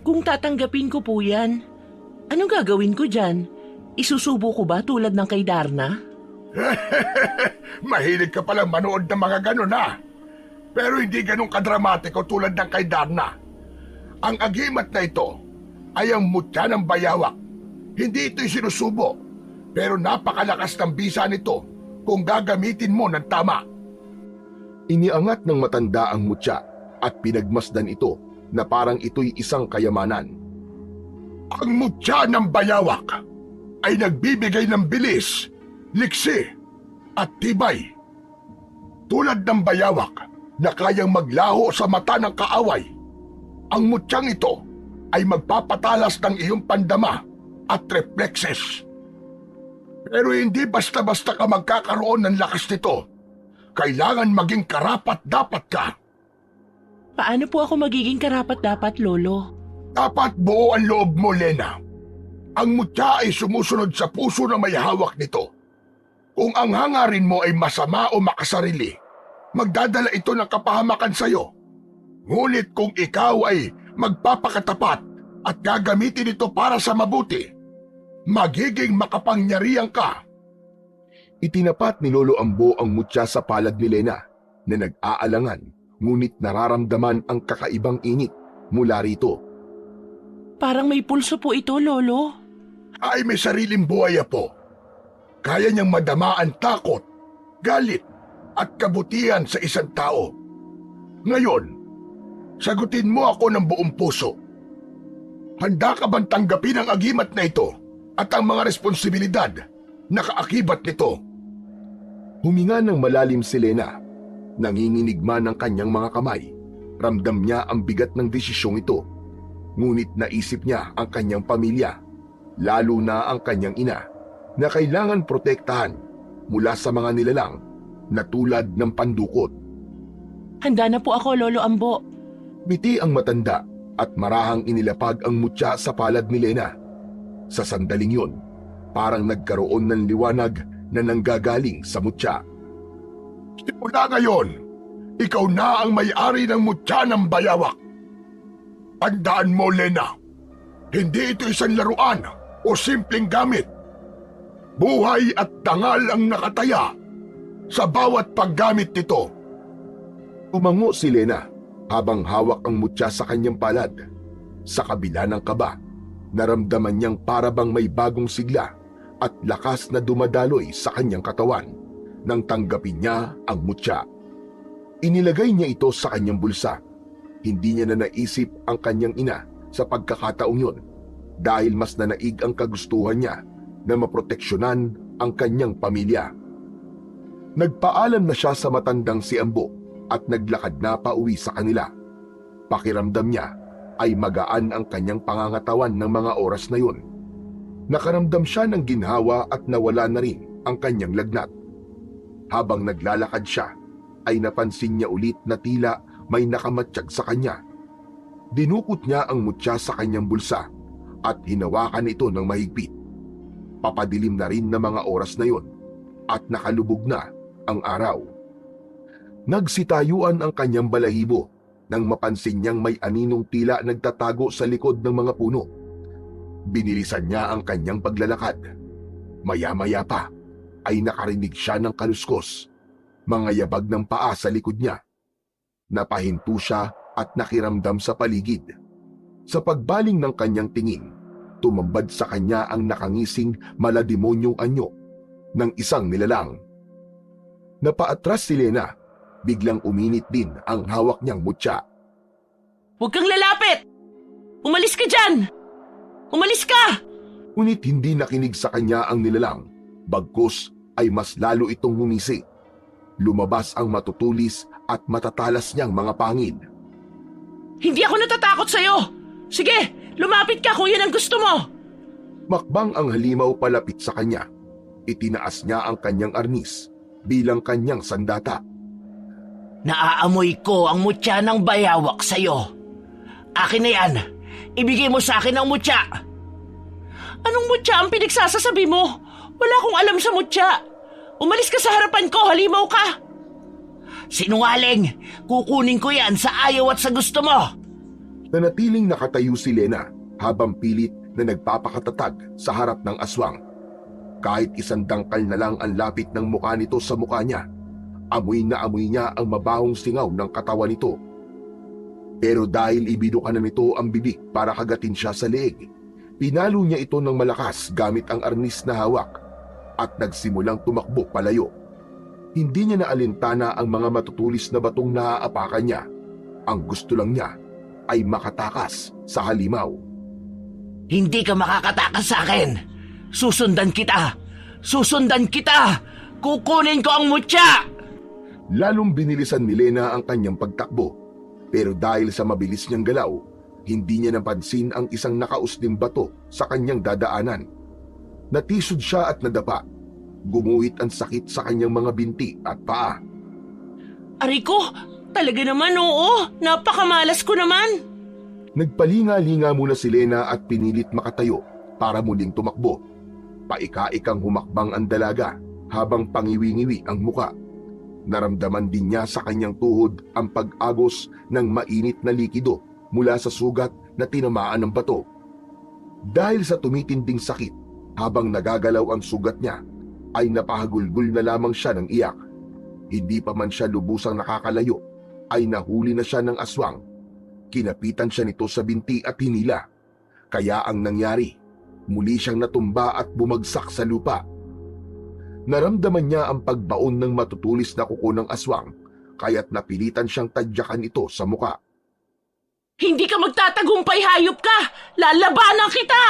Kung tatanggapin ko po yan, anong gagawin ko dyan? Isusubo ko ba tulad ng kay Darna? Mahilig ka palang manood ng mga ganon, ha? Pero hindi ganun kadramatiko tulad ng kay Darna. Ang agimat na ito ay ang mutya ng bayawak. Hindi ito'y sinusubo, pero napakalakas ng bisa nito kung gagamitin mo ng tama. Iniangat ng matanda ang mutya at pinagmasdan ito na parang ito'y isang kayamanan. Ang mutya ng bayawak ay nagbibigay ng bilis, liksi at tibay. Tulad ng bayawak na kayang maglaho sa mata ng kaaway, ang mutyang ito ay magpapatalas ng iyong pandama at reflexes. Pero hindi basta-basta ka magkakaroon ng lakas nito. Kailangan maging karapat-dapat ka. Paano po ako magiging karapat-dapat, Lolo? Dapat buo ang loob mo, Lena. Ang mutya ay sumusunod sa puso na may hawak nito. Kung ang hangarin mo ay masama o makasarili, magdadala ito ng kapahamakan sa iyo. Ngunit kung ikaw ay magpapakatapat at gagamitin ito para sa mabuti, magiging makapangyarihan ka. Itinapat ni Lolo Ambo ang mutya sa palad ni Lena na nag-aalangan ngunit nararamdaman ang kakaibang init mula rito. Parang may pulso po ito, Lolo. Ay may sariling buhay po. Kaya niyang madama ang takot, galit at kabutihan sa isang tao. Ngayon, sagutin mo ako ng buong puso. Handa ka bang tanggapin ang agimat na ito at ang mga responsibilidad na kaakibat nito? Huminga ng malalim si Lena. Nanginginig man ang kanyang mga kamay. Ramdam niya ang bigat ng desisyong ito. Ngunit naisip niya ang kanyang pamilya, lalo na ang kanyang ina, na kailangan protektahan mula sa mga nilalang na tulad ng pandukot. Handa na po ako, Lolo Ambo. Biti ang matanda at marahang inilapag ang mutya sa palad ni Lena. Sa sandaling yun, parang nagkaroon ng liwanag na nanggagaling sa mutya. Simula ngayon, ikaw na ang may-ari ng mutya ng bayawak. Tandaan mo, Lena, hindi ito isang laruan o simpleng gamit. Buhay at dangal ang nakataya sa bawat paggamit nito. Umango si Lena habang hawak ang mutya sa kanyang palad. Sa kabila ng kaba, naramdaman niyang parabang may bagong sigla at lakas na dumadaloy sa kanyang katawan nang tanggapin niya ang mutya. Inilagay niya ito sa kanyang bulsa. Hindi niya na naisip ang kanyang ina sa pagkakataong yun dahil mas nanaig ang kagustuhan niya na maproteksyonan ang kanyang pamilya. Nagpaalam na siya sa matandang si Ambo at naglakad na pauwi sa kanila. Pakiramdam niya ay magaan ang kanyang pangangatawan ng mga oras na yun. Nakaramdam siya ng ginhawa at nawala na rin ang kanyang lagnat. Habang naglalakad siya, ay napansin niya ulit na tila may nakamatsyag sa kanya. Dinukot niya ang mutya sa kanyang bulsa at hinawakan ito ng mahigpit. Papadilim na rin na mga oras na yun at nakalubog na ang araw. Nagsitayuan ang kanyang balahibo nang mapansin niyang may aninong tila nagtatago sa likod ng mga puno. Binilisan niya ang kanyang paglalakad. Maya-maya pa ay nakarinig siya ng kaluskos, mga yabag ng paa sa likod niya. Napahinto siya at nakiramdam sa paligid. Sa pagbaling ng kanyang tingin, tumambad sa kanya ang nakangising malademonyong anyo ng isang nilalang. Napaatras si Lena, biglang uminit din ang hawak niyang mutya. Huwag kang lalapit! Umalis ka dyan! Umalis ka! Ngunit hindi nakinig sa kanya ang nilalang, bagkus ay mas lalo itong ngumisi. Lumabas ang matutulis at matatalas niyang mga pangil. Hindi ako natatakot sa'yo! Sige, lumapit ka kung yun ang gusto mo! Makbang ang halimaw palapit sa kanya. Itinaas niya ang kanyang arnis bilang kanyang sandata. Naaamoy ko ang mutya ng bayawak sa'yo. Akin na yan. Ibigay mo sa akin ang mutya. Anong mutya ang pinagsasasabi mo? Wala akong alam sa mutya. Umalis ka sa harapan ko, halimaw ka. Sinungaling! Kukunin ko yan sa ayaw at sa gusto mo. Nanatiling nakatayo si Lena habang pilit na nagpapakatatag sa harap ng aswang. Kahit isang dangkal na lang ang lapit ng mukha nito sa mukha niya, amoy na amoy niya ang mabahong singaw ng katawan nito. Pero dahil ibinuka na nito ang bibig para kagatin siya sa leeg, pinalo niya ito ng malakas gamit ang arnis na hawak at nagsimulang tumakbo palayo. Hindi niya naalintana ang mga matutulis na batong naaapakan niya. Ang gusto lang niya ay makatakas sa halimaw. Hindi ka makakatakas sa akin. Susundan kita! Susundan kita! Kukunin ko ang mutya! Lalong binilisan ni Lena ang kanyang pagtakbo. Pero dahil sa mabilis niyang galaw, hindi niya napansin ang isang nakausling bato sa kanyang dadaanan. Natisod siya at nadapa. Gumuhit ang sakit sa kanyang mga binti at paa. Aray ko! Talaga naman oo! Napakamalas ko naman! Nagpalinga-linga muna si Lena at pinilit makatayo para muling tumakbo. Paika-ikang humakbang ang dalaga habang pangiwi-ngiwi ang muka. Naramdaman din niya sa kanyang tuhod ang pag-agos ng mainit na likido mula sa sugat na tinamaan ng bato. Dahil sa tumitinding sakit, habang nagagalaw ang sugat niya, ay napahagulgul na lamang siya ng iyak. Hindi pa man siya lubusang nakakalayo, ay nahuli na siya ng aswang. Kinapitan siya nito sa binti at hinila. Kaya ang nangyari, muli siyang natumba at bumagsak sa lupa. Naramdaman niya ang pagbaon ng matutulis na kuko ng aswang, kaya't napilitan siyang tadyakan ito sa muka. Hindi ka magtatagumpay, hayop ka! Lalabanan kita!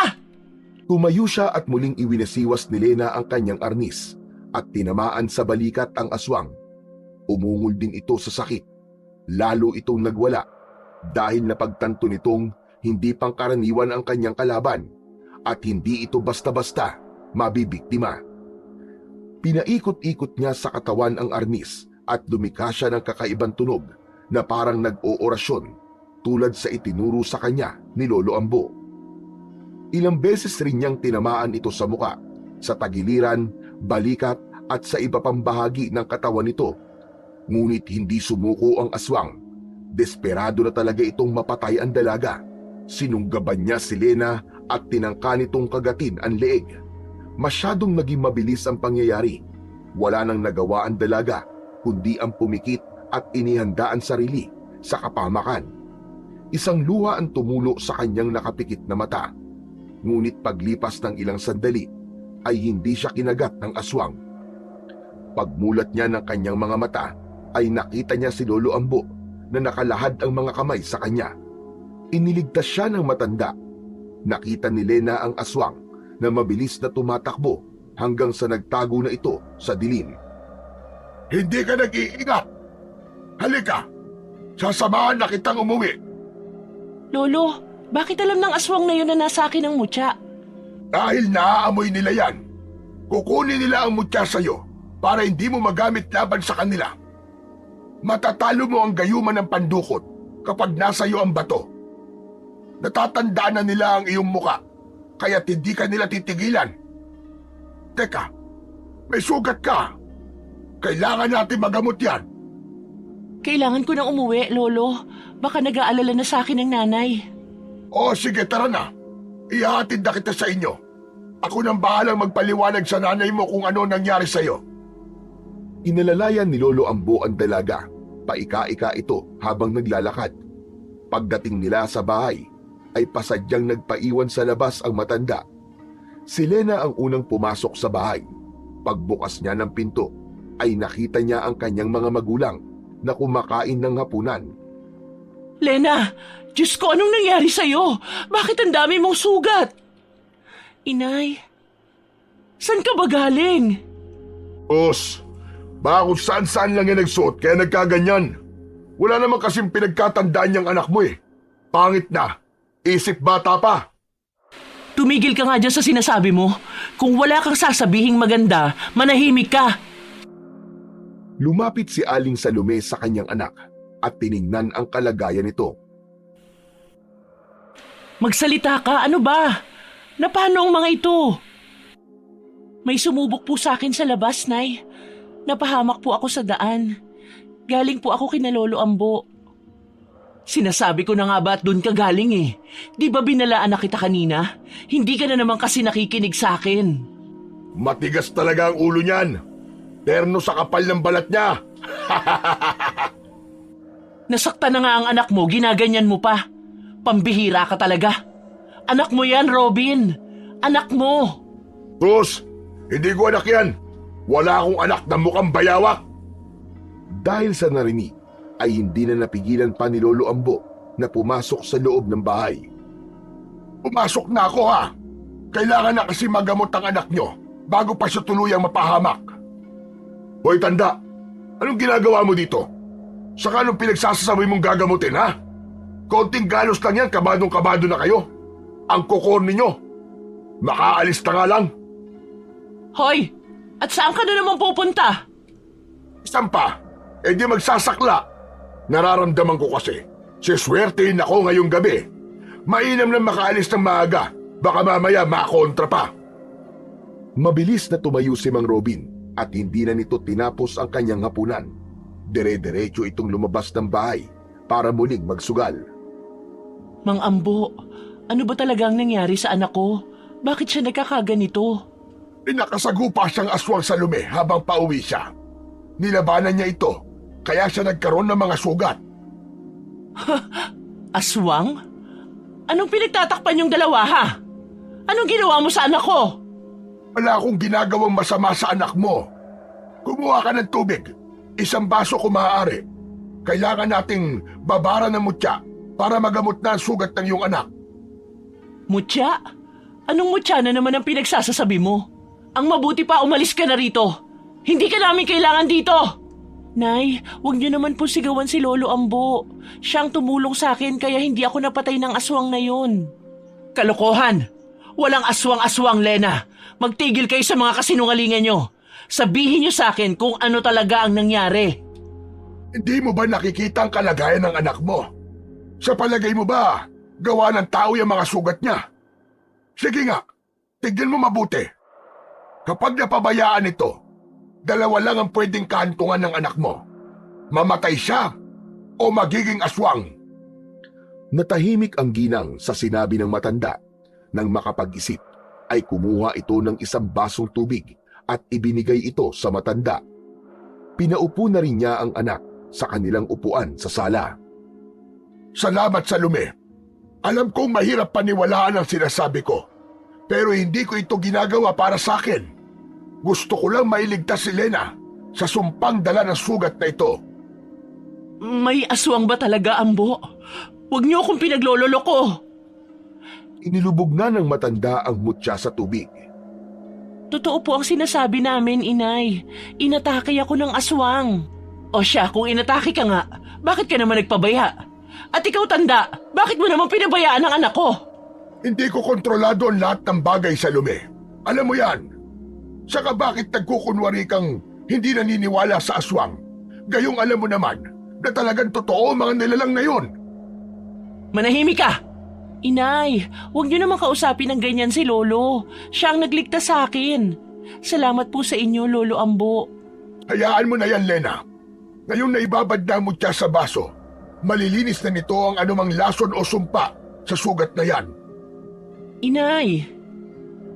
Tumayo siya at muling iwinasiwas ni Lena ang kanyang arnis at tinamaan sa balikat ang aswang. Umungol din ito sa sakit. Lalo itong nagwala dahil napagtanto nitong hindi pangkaraniwan ang kanyang kalaban at hindi ito basta-basta mabibiktima. Pinaikot-ikot niya sa katawan ang arnis at lumikha siya ng kakaibang tunog na parang nag-oorasyon tulad sa itinuro sa kanya ni Lolo Ambo. Ilang beses rin niyang tinamaan ito sa muka, sa tagiliran, balikat at sa iba pang bahagi ng katawan nito. Ngunit hindi sumuko ang aswang. Desperado na talaga itong mapatay ang dalaga. Sinunggaban niya si Lena at tinangka nitong kagatin ang leeg. Masyadong naging mabilis ang pangyayari. Wala nang nagawa ang dalaga, kundi ang pumikit at inihanda ang sarili sa kapamakan. Isang luha ang tumulo sa kanyang nakapikit na mata. Ngunit paglipas ng ilang sandali, ay hindi siya kinagat ng aswang. Pagmulat niya ng kanyang mga mata, ay nakita niya si Lolo Ambo na nakalahad ang mga kamay sa kanya. Iniligtas siya ng matanda. Nakita ni Lena ang aswang na mabilis na tumatakbo hanggang sa nagtago na ito sa dilim. Hindi ka nag-iingat. Halika, sasamahan na kitang umuwi. Lolo, bakit alam ng aswang na yun na nasa akin ang mutya? Dahil naaamoy nila yan, kukunin nila ang mutya sa'yo para hindi mo magamit laban sa kanila. Matatalo mo ang gayuman ng pandukot kapag nasa iyo ang bato. Natatandaan na nila ang iyong muka, kaya't hindi ka nila titigilan. Teka, may sugat ka. Kailangan natin magamot yan. Kailangan ko nang umuwi, Lolo. Baka nag-aalala na sa akin ng nanay. O sige, tara na. Ihahatid na kita sa inyo. Ako nang bahalang magpaliwanag sa nanay mo kung ano nangyari sa iyo. Inalalayan ni Lolo Ambo ang dalaga. Paika-ika ito habang naglalakad. Pagdating nila sa bahay, ay pasadyang nagpaiwan sa labas ang matanda. Si Lena ang unang pumasok sa bahay. Pagbukas niya ng pinto, ay nakita niya ang kanyang mga magulang na kumakain ng hapunan. Lena, Diyos ko, anong nangyari sa'yo? Bakit ang dami mong sugat? Inay, saan ka ba galing? Boss, baka kung saan-saan lang yan nagsuot kaya nagkaganyan. Wala naman kasing pinagkatandaan niyang anak mo eh. Pangit na. Isip bata pa. Tumigil ka nga dyan sa sinasabi mo. Kung wala kang sasabihing maganda, manahimik ka. Lumapit si Aling Salome sa kanyang anak at tiningnan ang kalagayan nito. Magsalita ka, ano ba? Napano ang mga ito? May sumubok po sa akin sa labas, Nay. Napahamak po ako sa daan. Galing po ako kina Lolo Ambo. Sinasabi ko na nga ba at doon ka galing eh. Di ba binalaan na kita kanina? Hindi ka na naman kasi nakikinig sa akin. Matigas talaga ang ulo niyan. Terno sa kapal ng balat niya. Nasaktan na nga ang anak mo, ginaganyan mo pa. Pambihira ka talaga. Anak mo yan, Robin. Anak mo. Boss, hindi ko anak yan. Wala akong anak na mukhang bayawak. Dahil sa narinig, ay hindi na napigilan pa ni Lolo Ambo na pumasok sa loob ng bahay. Pumasok na ako ha! Kailangan na kasi magamot ang anak nyo bago pa siya tuluyang mapahamak. Hoy tanda, anong ginagawa mo dito? Saka anong pinagsasasabi mong gagamutin ha? Konting galos lang yan, kabadong-kabado na kayo. Ang kukor ninyo. Makaalis na nga lang. Hoy! At saan ka na naman pupunta? Isang pa, di magsasakla. Nararamdaman ko kasi, siswertein ako ngayong gabi. Mainam na makaalis ng maaga, baka mamaya makontra pa. Mabilis na tumayo si Mang Robin at hindi na nito tinapos ang kanyang hapunan. Dire-diretso itong lumabas ng bahay para muling magsugal. Mang Ambo, ano ba talaga ang nangyari sa anak ko? Bakit siya nagkakaganito? Pinakasagupa siyang aswang sa lume habang pauwi siya. Nilabanan niya ito, kaya siya nagkaroon ng mga sugat. Aswang? Anong pinagtatakpan yung dalawa ha? Anong ginawa mo sa anak ko? Wala akong ginagawang masama sa anak mo. Kumuha ka ng tubig, 1 baso kung maaari. Kailangan nating babaran ng mutya para magamot na ang sugat ng iyong anak. Mutya? Anong mutya na naman ang pinagsasasabi mo? Ang mabuti pa umalis ka na rito. Hindi ka namin kailangan dito. Nay, huwag niyo naman po sigawan si Lolo Ambo. Siyang tumulong sa akin kaya hindi ako napatay ng aswang na yun. Kalokohan! Walang aswang-aswang, Lena. Magtigil kayo sa mga kasinungalingan niyo. Sabihin niyo sa akin kung ano talaga ang nangyari. Hindi mo ba nakikita ang kalagayan ng anak mo? Sa palagay mo ba, gawa ng tao yung mga sugat niya? Sige nga, tignan mo mabuti. Kapag napabayaan ito, 2 lang ang pwedeng kahantungan ng anak mo. Mamatay siya o magiging aswang. Natahimik ang ginang sa sinabi ng matanda. Nang makapag-isip, ay kumuha ito ng 1 basong tubig at ibinigay ito sa matanda. Pinaupo na rin niya ang anak sa kanilang upuan sa sala. Salamat sa lume. Alam kong mahirap paniwalaan ang sinasabi ko, pero hindi ko ito ginagawa para sa akin. Gusto ko lang mailigtas si Lena sa sumpang dala ng sugat na ito. May aswang ba talaga, Ambo? Huwag niyo akong pinaglololoko. Inilubog na ng matanda ang mutya sa tubig. Totoo po ang sinasabi namin, Inay. Inatake ako ng aswang. O siya, kung inatake ka nga, bakit ka naman nagpabaya? At ikaw, tanda, bakit mo naman pinabayaan ang anak ko? Hindi ko kontrolado ang lahat ng bagay sa lume. Alam mo yan. Saka bakit nagkukunwari kang hindi naniniwala sa aswang? Gayong alam mo naman na talagang totoo ang mga nilalang na yun. Manahimik ka! Inay, huwag niyo naman kausapin ng ganyan si Lolo. Siya ang nagligtas sa akin. Salamat po sa inyo, Lolo Ambo. Hayaan mo na yan, Lena. Ngayong naibabad na mo siya sa baso, malilinis na nito ang anumang lason o sumpa sa sugat na yan. Inay!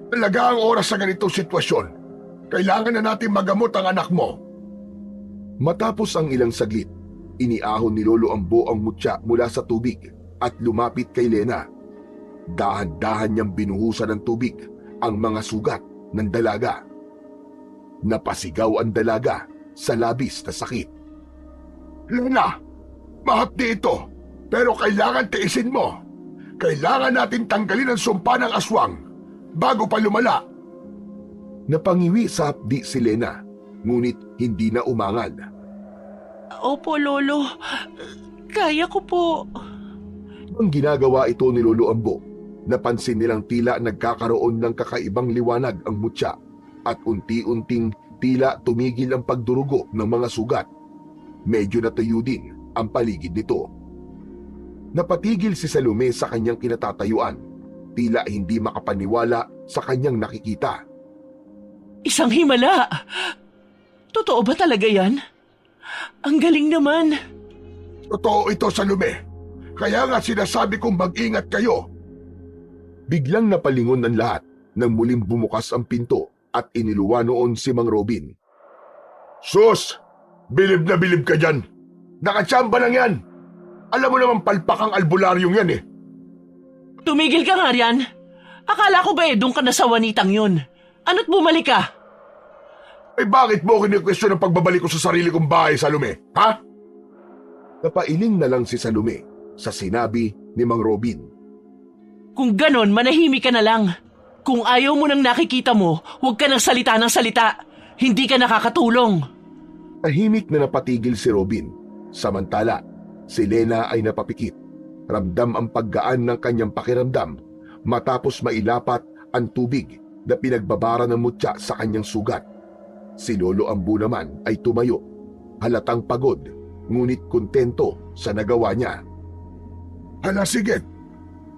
Talaga ang oras sa ganitong sitwasyon. Kailangan na natin magamot ang anak mo. Matapos ang ilang saglit, iniahon ni Lolo Ambo ang mutya mula sa tubig at lumapit kay Lena. Dahan-dahan niyang binuhusan ng tubig ang mga sugat ng dalaga. Napasigaw ang dalaga sa labis na sakit. Lena, mahapdi ito, pero kailangan tiisin mo. Kailangan natin tanggalin ang sumpa ng aswang bago pa lumala. Napangiwi sa hapdi si Lena, ngunit hindi na umangal. Opo, Lolo. Kaya ko po. Ang ginagawa ito ni Lolo Ambo, napansin nilang tila nagkakaroon ng kakaibang liwanag ang mutya at unti-unting tila tumigil ang pagdurugo ng mga sugat. Medyo natuyo din ang paligid nito. Napatigil si Salome sa kanyang kinatatayuan, tila hindi makapaniwala sa kanyang nakikita. Isang himala! Totoo ba talaga yan? Ang galing naman! Totoo ito sa lume. Kaya nga sinasabi kong mag-ingat kayo. Biglang napalingon ang lahat nang muling bumukas ang pinto at iniluwa noon si Mang Robin. Sus! Bilib na bilib ka dyan. Nakatsamba lang yan. Alam mo naman palpak ang albularyong yan eh. Tumigil ka nga riyan. Akala ko ba doon ka na sa wanitang yun? Ano't bumalik ka? Ay bakit mo kini-question ang pagbabalik ko sa sarili kong bahay, Salome? Ha? Napailing na lang si Salome sa sinabi ni Mang Robin. Kung ganon, manahimik ka na lang. Kung ayaw mo nang nakikita mo, huwag ka nang salita ng salita. Hindi ka nakakatulong. Tahimik na napatigil si Robin. Samantala, si Lena ay napapikit. Ramdam ang paggaan ng kanyang pakiramdam matapos mailapat ang tubig na pinagbabara ng mutya sa kanyang sugat. Si Lolo Ambu naman ay tumayo. Halatang pagod, ngunit kontento sa nagawa niya. Hala sige,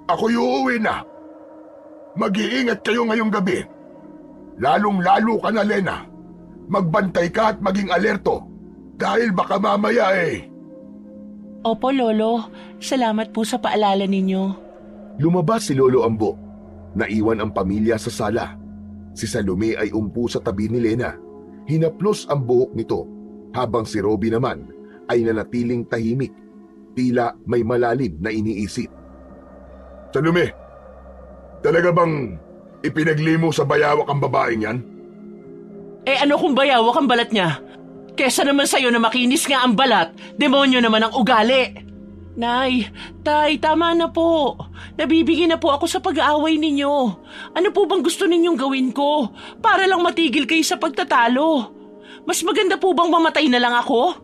ako'y uuwi na. Mag-iingat kayo ngayong gabi. Lalong-lalo ka na, Lena. Magbantay ka at maging alerto dahil baka mamaya Opo, Lolo. Salamat po sa paalala ninyo. Lumabas si Lolo Ambo. Naiwan ang pamilya sa sala. Si Salome ay umpo sa tabi ni Lena. Hinaplos ang buhok nito, habang si Robin naman ay nanatiling tahimik, tila may malalim na iniisip. Salome, talaga bang ipinaglimo sa bayawak ang babaeng yan? Ano kung bayawak ang balat niya? Kesa naman sa'yo na makinis nga ang balat, demonyo naman ang ugali. Nay, Tay, tama na po. Nabibigyan na po ako sa pag-aaway ninyo. Ano po bang gusto ninyong gawin ko? Para lang matigil kayo sa pagtatalo. Mas maganda po bang mamatay na lang ako?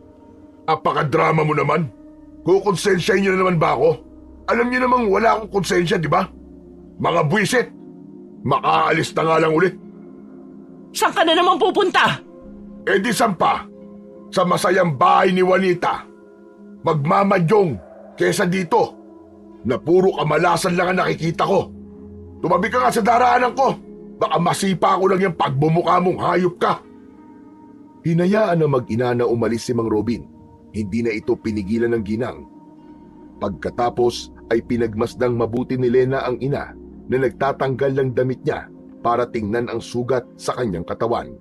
Apakadrama mo naman. Kukonsensyahin niyo na naman ba ako? Alam niyo namang wala akong konsensya, di ba? Mga buwisit. Makaalis na nga lang ulit. Saan ka na naman pupunta? Di sampa. Sa masayang bahay ni Juanita. Magmamadyong kesa dito na puro kamalasan lang ang nakikita ko. Tumabi ka nga sa daraanan ko. Baka masipa ko lang yung pagbumuka mong hayop ka. Hinayaan na mag-ina na umalis si Mang Robin. Hindi na ito pinigilan ng ginang. Pagkatapos ay pinagmasdang mabuti ni Lena ang ina na nagtatanggal ng damit niya para tingnan ang sugat sa kanyang katawan.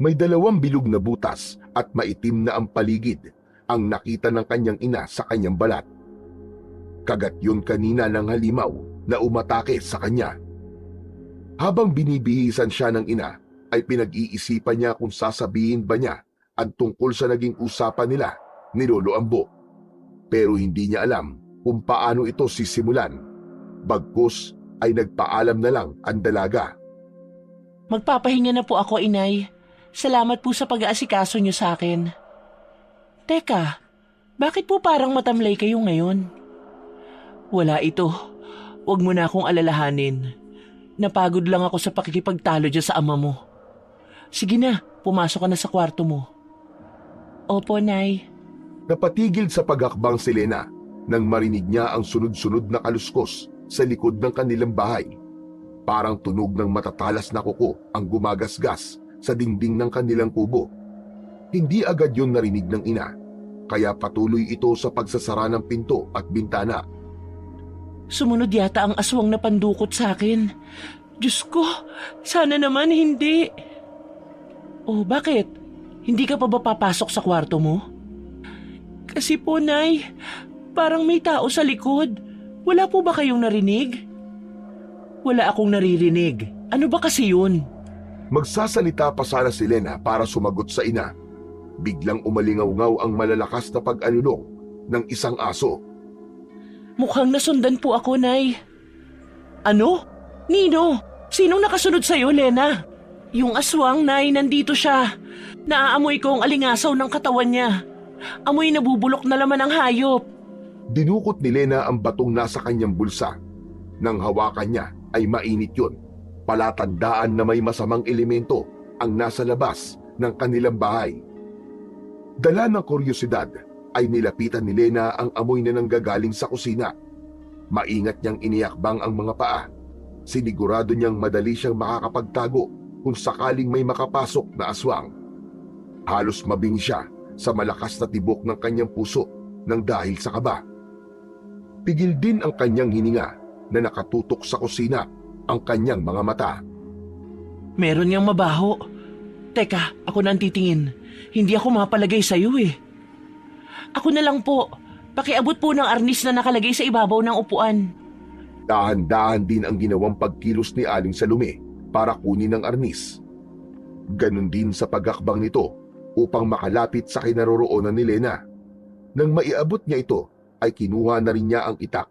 May 2 bilog na butas at maitim na ang paligid ang nakita ng kanyang ina sa kanyang balat. Kagat yun kanina ng halimaw na umatake sa kanya. Habang binibihisan siya ng ina, ay pinag-iisipan niya kung sasabihin ba niya ang tungkol sa naging usapan nila ni Lolo Ambo. Pero hindi niya alam kung paano ito sisimulan. Bagkus ay nagpaalam na lang ang dalaga. Magpapahinga na po ako, Inay. Salamat po sa pag-aasikaso niyo sa akin. Teka, bakit po parang matamlay kayo ngayon? Wala ito. Huwag mo na akong alalahanin. Napagod lang ako sa pakikipagtalo dyan sa ama mo. Sige na, pumasok ka na sa kwarto mo. Opo, Nay. Napatigil sa paghakbang si Lena nang marinig niya ang sunod-sunod na kaluskos sa likod ng kanilang bahay. Parang tunog ng matatalas na kuko ang gumagasgas sa dingding ng kanilang kubo. Hindi agad yun narinig ng ina, kaya patuloy ito sa pagsasara ng pinto at bintana. Sumunod yata ang aswang na pandukot sa akin. Diyos ko, sana naman hindi. Oh, bakit? Hindi ka pa ba papasok sa kwarto mo? Kasi po, Nay, parang may tao sa likod. Wala po ba kayong narinig? Wala akong naririnig. Ano ba kasi yun? Magsasalita pa sana si Lena para sumagot sa ina. Biglang umalingaw-ngaw ang malalakas na pag-alulong ng isang aso. Mukhang nasundan po ako, Nay. Ano? Nino? Sinong nakasunod sa'yo, Lena? Yung aswang, Nay, nandito siya. Naaamoy ko ang alingasaw ng katawan niya. Amoy nabubulok na laman ng hayop. Dinukot ni Lena ang batong nasa kanyang bulsa. Nang hawakan niya ay mainit yun. Palatandaan na may masamang elemento ang nasa labas ng kanilang bahay. Dala ng kuryosidad ay nilapitan ni Lena ang amoy na nanggagaling sa kusina. Maingat niyang iniakbang ang mga paa. Sinigurado niyang madali siyang makakapagtago kung sakaling may makapasok na aswang. Halos mabing siya sa malakas na tibok ng kanyang puso nang dahil sa kaba. Pigil din ang kanyang hininga na nakatutok sa kusina ang kanyang mga mata. Meron niyang mabaho. Teka, ako na ang titingin. Hindi ako mapalagay sa iyo eh. Ako na lang po. Pakiabot po ng arnis na nakalagay sa ibabaw ng upuan. Dahan-dahan din ang ginawang pagkilos ni Aling Salome para kunin ang arnis. Ganon din sa pagakbang nito upang makalapit sa kinaroroonan ni Lena. Nang maiabot niya ito, ay kinuha na rin niya ang itak.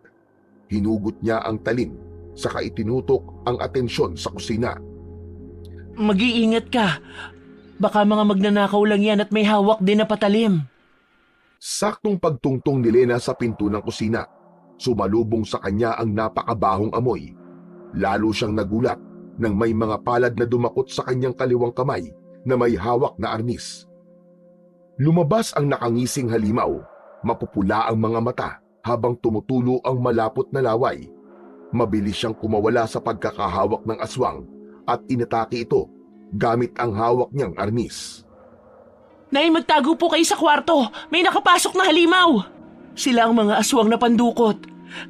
Hinugot niya ang talim, saka itinutok ang atensyon sa kusina. Mag-iingat ka. Baka mga magnanakaw lang yan at may hawak din na patalim. Saktong pagtungtong ni Lena sa pinto ng kusina, sumalubong sa kanya ang napakabahong amoy. Lalo siyang nagulat nang may mga palad na dumakot sa kanyang kaliwang kamay na may hawak na arnis. Lumabas ang nakangising halimaw, mapupula ang mga mata habang tumutulo ang malapot na laway. Mabilis siyang kumawala sa pagkakahawak ng aswang at inatake ito gamit ang hawak niyang arnis. Nay, magtago po kayo sa kwarto. May nakapasok na halimaw. Sila ang mga aswang na pandukot.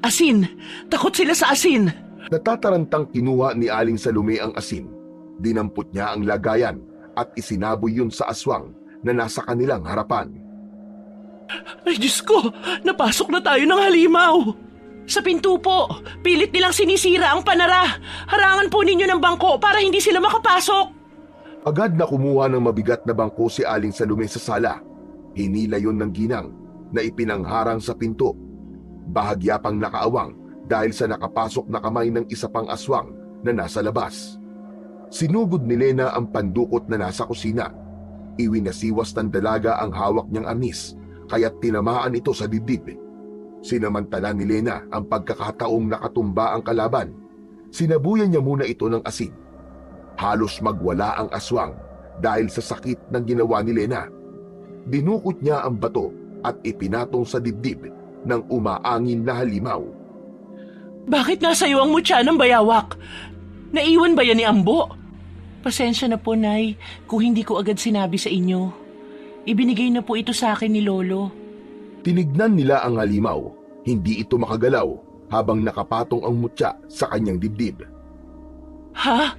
Asin. Takot sila sa asin. Natatarantang kinuha ni Aling Salome ang asin. Dinampot niya ang lagayan at isinaboy yun sa aswang na nasa kanilang harapan. Ay, Diyos ko! Napasok na tayo ng halimaw! Sa pinto po, pilit nilang sinisira ang panara. Harangan po ninyo ng bangko para hindi sila makapasok. Agad na kumuha ng mabigat na bangko si Aling Salome sa sala. Hinila yon ng ginang na ipinangharang sa pinto. Bahagya pang nakaawang dahil sa nakapasok na kamay ng isa pang aswang na nasa labas. Sinugod ni Lena ang pandukot na nasa kusina. Iwinasiwas ng dalaga ang hawak niyang arnis, kaya't tinamaan ito sa dibdib. Sinamantala ni Lena ang pagkakataong nakatumba ang kalaban. Sinabuyan niya muna ito ng asin. Halos magwala ang aswang dahil sa sakit ng ginawa ni Lena. Dinukot niya ang bato at ipinatong sa dibdib ng umaangin na halimaw. Bakit nasa iyo ang mutya ng bayawak? Naiwan ba yan ni Ambo? Pasensya na po, Nay, kung hindi ko agad sinabi sa inyo. Ibinigay na po ito sa akin ni Lolo. Tinignan nila ang halimaw. Hindi ito makagalaw habang nakapatong ang mutya sa kanyang dibdib. Ha?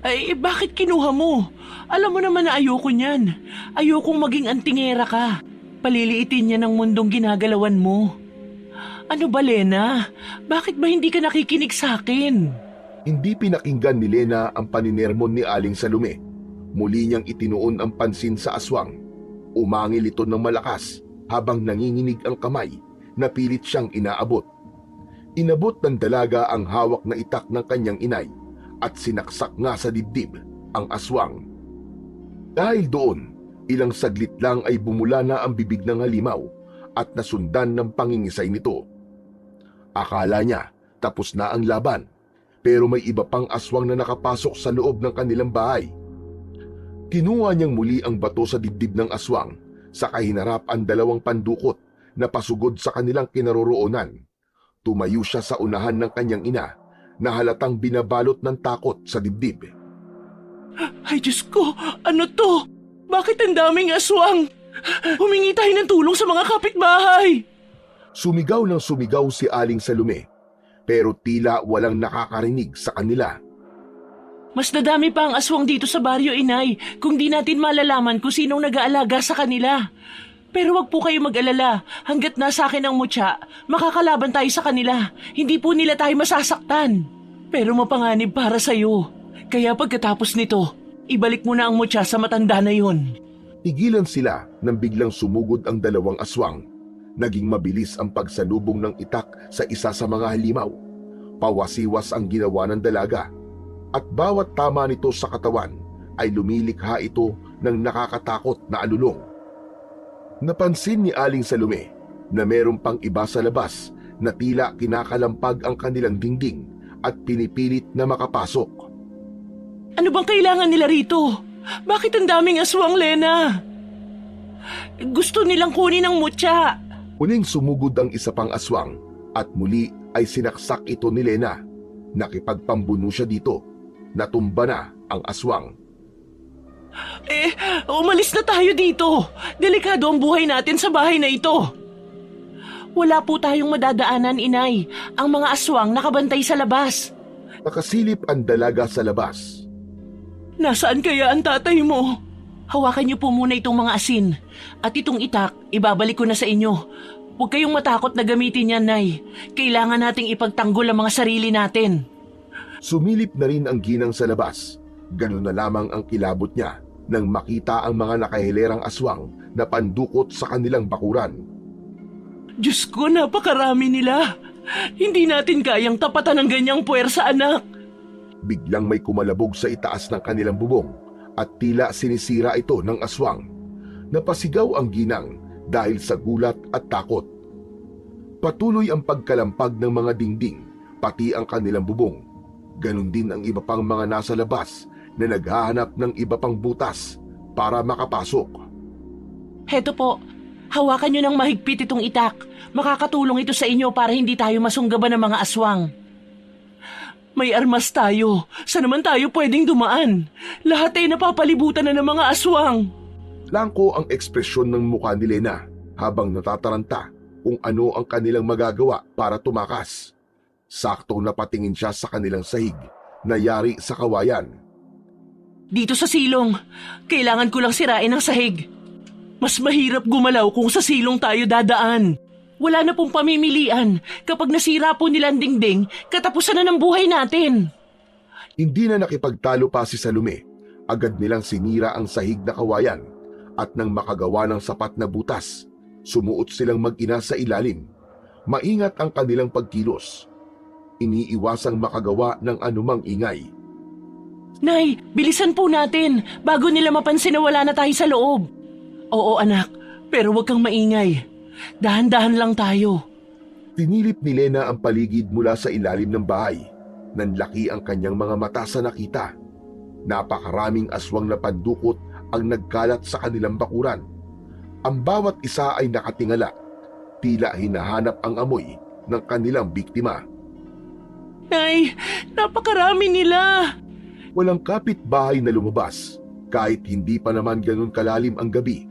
Ay, bakit kinuha mo? Alam mo naman na ayoko niyan. Ayokong maging antingera ka. Paliliitin niya ng mundong ginagalawan mo. Ano ba, Lena? Bakit ba hindi ka nakikinig sa akin? Hindi pinakinggan ni Lena ang paninermon ni Aling Salome. Muli niyang itinuon ang pansin sa aswang. Umangil ito ng malakas habang nanginginig ang kamay na pilit siyang inaabot. Inabot ng dalaga ang hawak na itak ng kanyang inay at sinaksak nga sa dibdib ang aswang. Dahil doon, ilang saglit lang ay bumula na ang bibig ng halimaw at nasundan ng pangingisay nito. Akala niya tapos na ang laban, pero may iba pang aswang na nakapasok sa loob ng kanilang bahay. Kinuha niyang muli ang bato sa dibdib ng aswang, saka hinarap ang dalawang pandukot na pasugod sa kanilang kinaroroonan. Tumayo siya sa unahan ng kanyang ina na halatang binabalot ng takot sa dibdib. Ay, Diyos ko! Ano to? Bakit ang daming aswang? Humingi tayo ng tulong sa mga kapitbahay! Sumigaw ng sumigaw si Aling Salome, pero tila walang nakakarinig sa kanila. Mas nadami pa ang aswang dito sa baryo, Inay, kung di natin malalaman kung sinong nag-aalaga sa kanila. Pero wag po kayo mag-alala, hanggat nasa akin ang mutya, makakalaban tayo sa kanila. Hindi po nila tayo masasaktan. Pero mapanganib para sa'yo. Kaya pagkatapos nito, ibalik mo na ang mutya sa matanda na yun. Tigilan sila nang biglang sumugod ang dalawang aswang. Naging mabilis ang pagsalubong ng itak sa isa sa mga halimaw. Pawasiwas ang ginawa ng dalaga. At bawat tama nito sa katawan ay lumilikha ito ng nakakatakot na alulong. Napansin ni Aling Salome na meron pang iba sa labas na tila kinakalampag ang kanilang dingding at pinipilit na makapasok. Ano bang kailangan nila rito? Bakit ang daming aswang, Lena? Gusto nilang kunin ang mutya. Uning sumugod ang isa pang aswang at muli ay sinaksak ito ni Lena. Nakipagpambuno siya dito. Natumba na ang aswang. Umalis na tayo dito. Delikado ang buhay natin sa bahay na ito. Wala po tayong madadaanan, Inay. Ang mga aswang nakabantay sa labas. Nakasilip ang dalaga sa labas. Nasaan kaya ang tatay mo? Hawakan niyo po muna itong mga asin. At itong itak, ibabalik ko na sa inyo. Huwag kayong matakot na gamitin yan, Nay. Kailangan nating ipagtanggol ang mga sarili natin. Sumilip na rin ang ginang sa labas. Ganun na lamang ang kilabot niya nang makita ang mga nakahilerang aswang na pandukot sa kanilang bakuran. Diyos ko, napakarami nila. Hindi natin kayang tapatan ng ganyang puwersa, anak. Biglang may kumalabog sa itaas ng kanilang bubong at tila sinisira ito ng aswang. Napasigaw ang ginang dahil sa gulat at takot. Patuloy ang pagkalampag ng mga dingding, pati ang kanilang bubong. Ganon din ang iba pang mga nasa labas na naghahanap ng iba pang butas para makapasok. Heto po, hawakan nyo ng mahigpit itong itak. Makakatulong ito sa inyo para hindi tayo masunggaban ng mga aswang. May armas tayo. Saan naman tayo pwedeng dumaan? Lahat ay napapalibutan na ng mga aswang. Langko ang ekspresyon ng mukha ni Lena habang natataranta kung ano ang kanilang magagawa para tumakas. Saktong napatingin siya sa kanilang sahig na yari sa kawayan. Dito sa silong, kailangan ko lang sirain ang sahig. Mas mahirap gumalaw kung sa silong tayo dadaan. Wala na pong pamimilian. Kapag nasira po nila ang dingding, katapusan na ng buhay natin. Hindi na nakipagtalo pa si Salome. Agad nilang sinira ang sahig na kawayan at nang makagawa ng sapat na butas, sumuot silang mag-ina sa ilalim. Maingat ang kanilang pagkilos. Iniiwasang makagawa ng anumang ingay. Nay, bilisan po natin bago nila mapansin na wala na tayo sa loob. Oo anak, pero huwag kang maingay. Dahan-dahan lang tayo. Tinilip ni Lena ang paligid mula sa ilalim ng bahay. Nanlaki ang kanyang mga mata sa nakita. Napakaraming aswang na pandukot ang nagkalat sa kanilang bakuran. Ang bawat isa ay nakatingala, tila hinahanap ang amoy ng kanilang biktima. Nay, napakarami nila. Walang kapitbahay na lumabas, kahit hindi pa naman ganun kalalim ang gabi.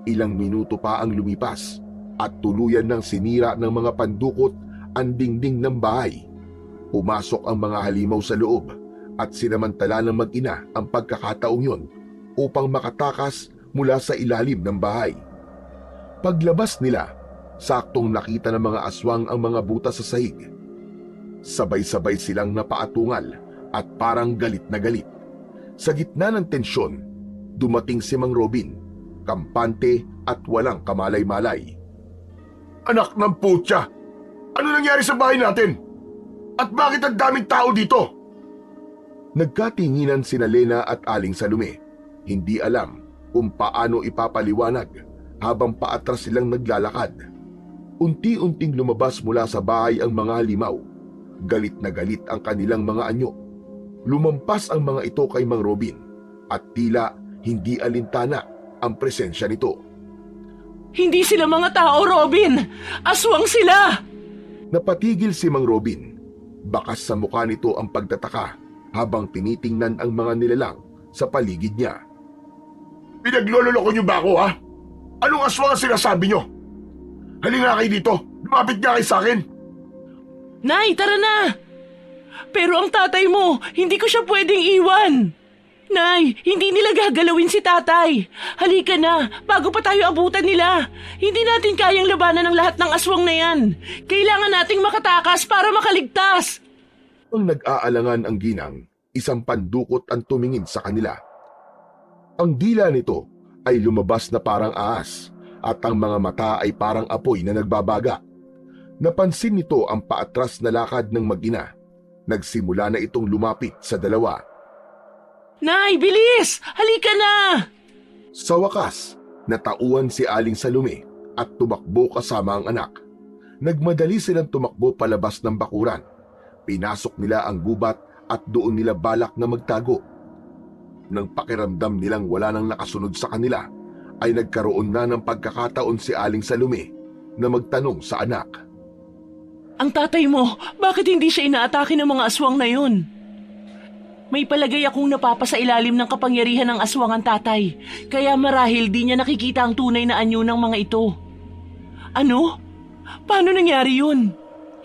Ilang minuto pa ang lumipas at tuluyan ng sinira ng mga pandukot ang dingding ng bahay. Pumasok ang mga halimaw sa loob at sinamantala ng mag-ina ang pagkakataong yon upang makatakas mula sa ilalim ng bahay. Paglabas nila, saktong nakita ng mga aswang ang mga butas sa sahig. Sabay-sabay silang napaatungal at parang galit na galit. Sa gitna ng tensyon, dumating si Mang Robin, kampante at walang kamalay-malay. Anak ng putya! Ano nangyari sa bahay natin? At bakit ang daming tao dito? Nagkatinginan sina Lena at Aling Salome. Hindi alam kung paano ipapaliwanag habang paatras silang naglalakad. Unti-unting lumabas mula sa bahay ang mga halimaw. Galit na galit ang kanilang mga anyo. Lumampas ang mga ito kay Mang Robin at tila hindi alintana ang presensya nito. Hindi sila mga tao, Robin! Aswang sila! Napatigil si Mang Robin. Bakas sa mukha nito ang pagtataka habang tinitingnan ang mga nilalang sa paligid niya. Pinaglololoko niyo ba ako, ha? Anong aswang ang sinasabi niyo? Halina kayo dito. Lumapit nga kayo sa akin. Nay, tara na! Pero ang tatay mo, hindi ko siya pwedeng iwan. Nay, hindi nila gagalawin si tatay. Halika na, bago pa tayo abutan nila. Hindi natin kayang labanan ng lahat ng aswang na yan. Kailangan nating makatakas para makaligtas. Ang nag-aalangan ang ginang, isang pandukot ang tumingin sa kanila. Ang dila nito ay lumabas na parang ahas at ang mga mata ay parang apoy na nagbabaga. Napansin nito ang paatras na lakad ng mag-ina. Nagsimula na itong lumapit sa dalawa. Nay, bilis! Halika na! Sa wakas, natauhan si Aling Salome at tumakbo kasama ang anak. Nagmadali silang tumakbo palabas ng bakuran. Pinasok nila ang gubat at doon nila balak na magtago. Nang pakiramdam nilang wala nang nakasunod sa kanila, ay nagkaroon na ng pagkakataon si Aling Salome na magtanong sa anak. Ang tatay mo, bakit hindi siya inaatake ng mga aswang na yun? May palagay akong napapasailalim ng kapangyarihan ng aswang ang tatay, kaya marahil di niya nakikita ang tunay na anyo ng mga ito. Ano? Paano nangyari yun?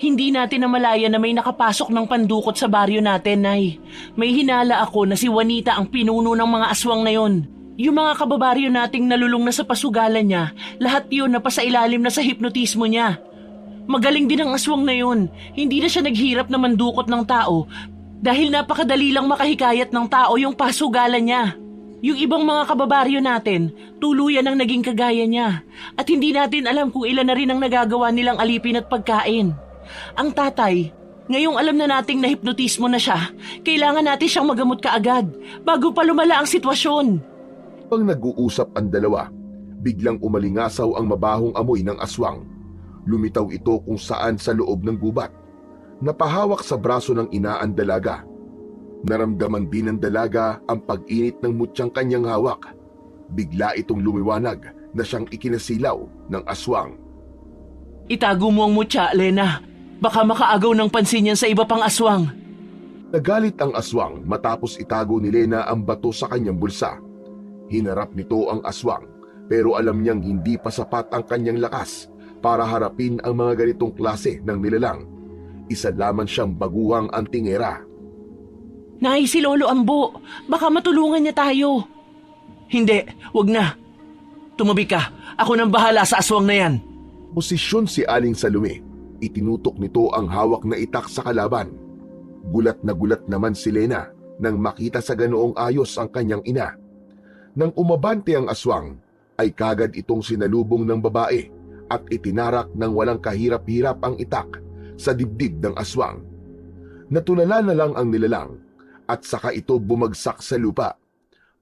Hindi natin namalaya na may nakapasok ng pandukot sa baryo natin, Nay. May hinala ako na si Juanita ang pinuno ng mga aswang na yon. Yung mga kababaryo nating nalulung na sa pasugalan niya, lahat yun napasailalim na sa hipnotismo niya. Magaling din ang aswang na yun. Hindi na siya naghirap na mandukot ng tao dahil napakadali lang makahikayat ng tao yung pasugalan niya. Yung ibang mga kababaryo natin, tuluyan ang naging kagaya niya. At hindi natin alam kung ilan na rin ang nagagawa nilang alipin at pagkain. Ang tatay, ngayong alam na nating nahipnotismo na siya, kailangan natin siyang magamot kaagad bago pa lumala ang sitwasyon. Pag nag-uusap ang dalawa, biglang umalingasaw ang mabahong amoy ng aswang. Lumitaw ito kung saan sa loob ng gubat. Napahawak sa braso ng ina ang dalaga. Naramdaman din ng dalaga ang pag-init ng mutyang kanyang hawak. Bigla itong lumiwanag na siyang ikinasilaw ng aswang. Itago mo ang mutya, Lena. Baka makaagaw ng pansin yan sa iba pang aswang. Nagalit ang aswang matapos itago ni Lena ang bato sa kanyang bulsa. Hinarap nito ang aswang pero alam niyang hindi pa sapat ang kanyang lakas para harapin ang mga ganitong klase ng nilalang. Isa lamang siyang baguhang antingera. Nay, si Lolo Ambo. Baka matulungan niya tayo. Hindi, wag na. Tumabi ka. Ako nang bahala sa aswang na yan. Posisyon si Aling Salome. Itinutok nito ang hawak na itak sa kalaban. Gulat na gulat naman si Lena nang makita sa ganoong ayos ang kanyang ina. Nang umabante ang aswang, ay kagad itong sinalubong ng babae at itinarak ng walang kahirap-hirap ang itak sa dibdib ng aswang. Natulala na lang ang nilalang at saka ito bumagsak sa lupa.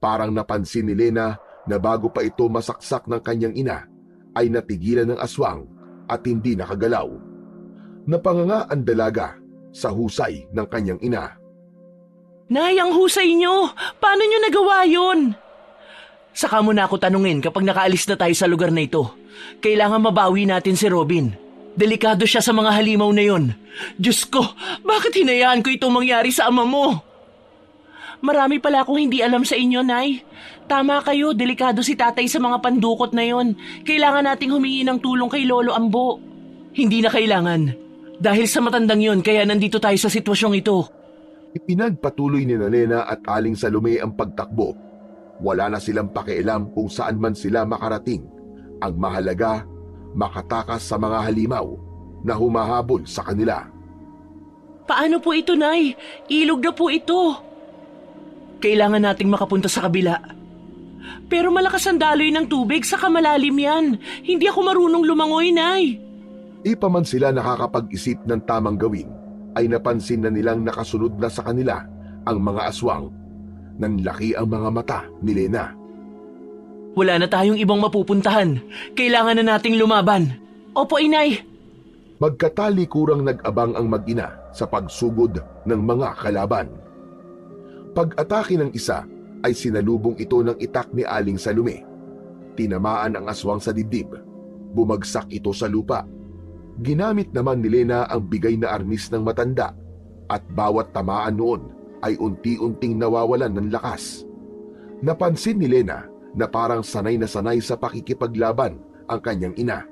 Parang napansin ni Lena na bago pa ito masaksak ng kanyang ina, ay natigilan ng aswang at hindi nakagalaw. Napanganga ang dalaga sa husay ng kanyang ina. Nay, ang husay niyo. Paano niyo nagawa yun? Saka mo na ako tanungin kapag nakaalis na tayo sa lugar na ito. Kailangan mabawi natin si Robin. Delikado siya sa mga halimaw na yon. Diyos ko, bakit hinayaan ko itong mangyari sa ama mo? Marami pala akong hindi alam sa inyo, Nay. Tama kayo, delikado si tatay sa mga pandukot na yon. Kailangan nating humingi ng tulong kay Lolo Ambo. Hindi na kailangan. Dahil sa matandang yon, kaya nandito tayo sa sitwasyong ito. Ipinagpatuloy ni Lena at Aling Salome ang pagtakbo. Wala na silang pakialam kung saan man sila makarating. Ang mahalaga, makatakas sa mga halimaw na humahabol sa kanila. Paano po ito, Nay? Ilog na po ito. Kailangan nating makapunta sa kabila. Pero malakas ang daloy ng tubig, saka malalim yan. Hindi ako marunong lumangoy, Nay. Di pa man sila nakakapag-isip ng tamang gawin, ay napansin na nilang nakasunod na sa kanila ang mga aswang. Nanlaki ang mga mata ni Lena. Wala na tayong ibang mapupuntahan. Kailangan na nating lumaban. Opo, Inay. Magkatali-kurang nag-abang ang mag-ina sa pagsugod ng mga kalaban. Pag-atake ng isa ay sinalubong ito ng itak ni Aling Salome. Tinamaan ang aswang sa dibdib. Bumagsak ito sa lupa. Ginamit naman ni Lena ang bigay na arnis ng matanda at bawat tamaan noon ay unti-unting nawawalan ng lakas. Napansin ni Lena na parang sanay na sanay sa pakikipaglaban ang kanyang ina.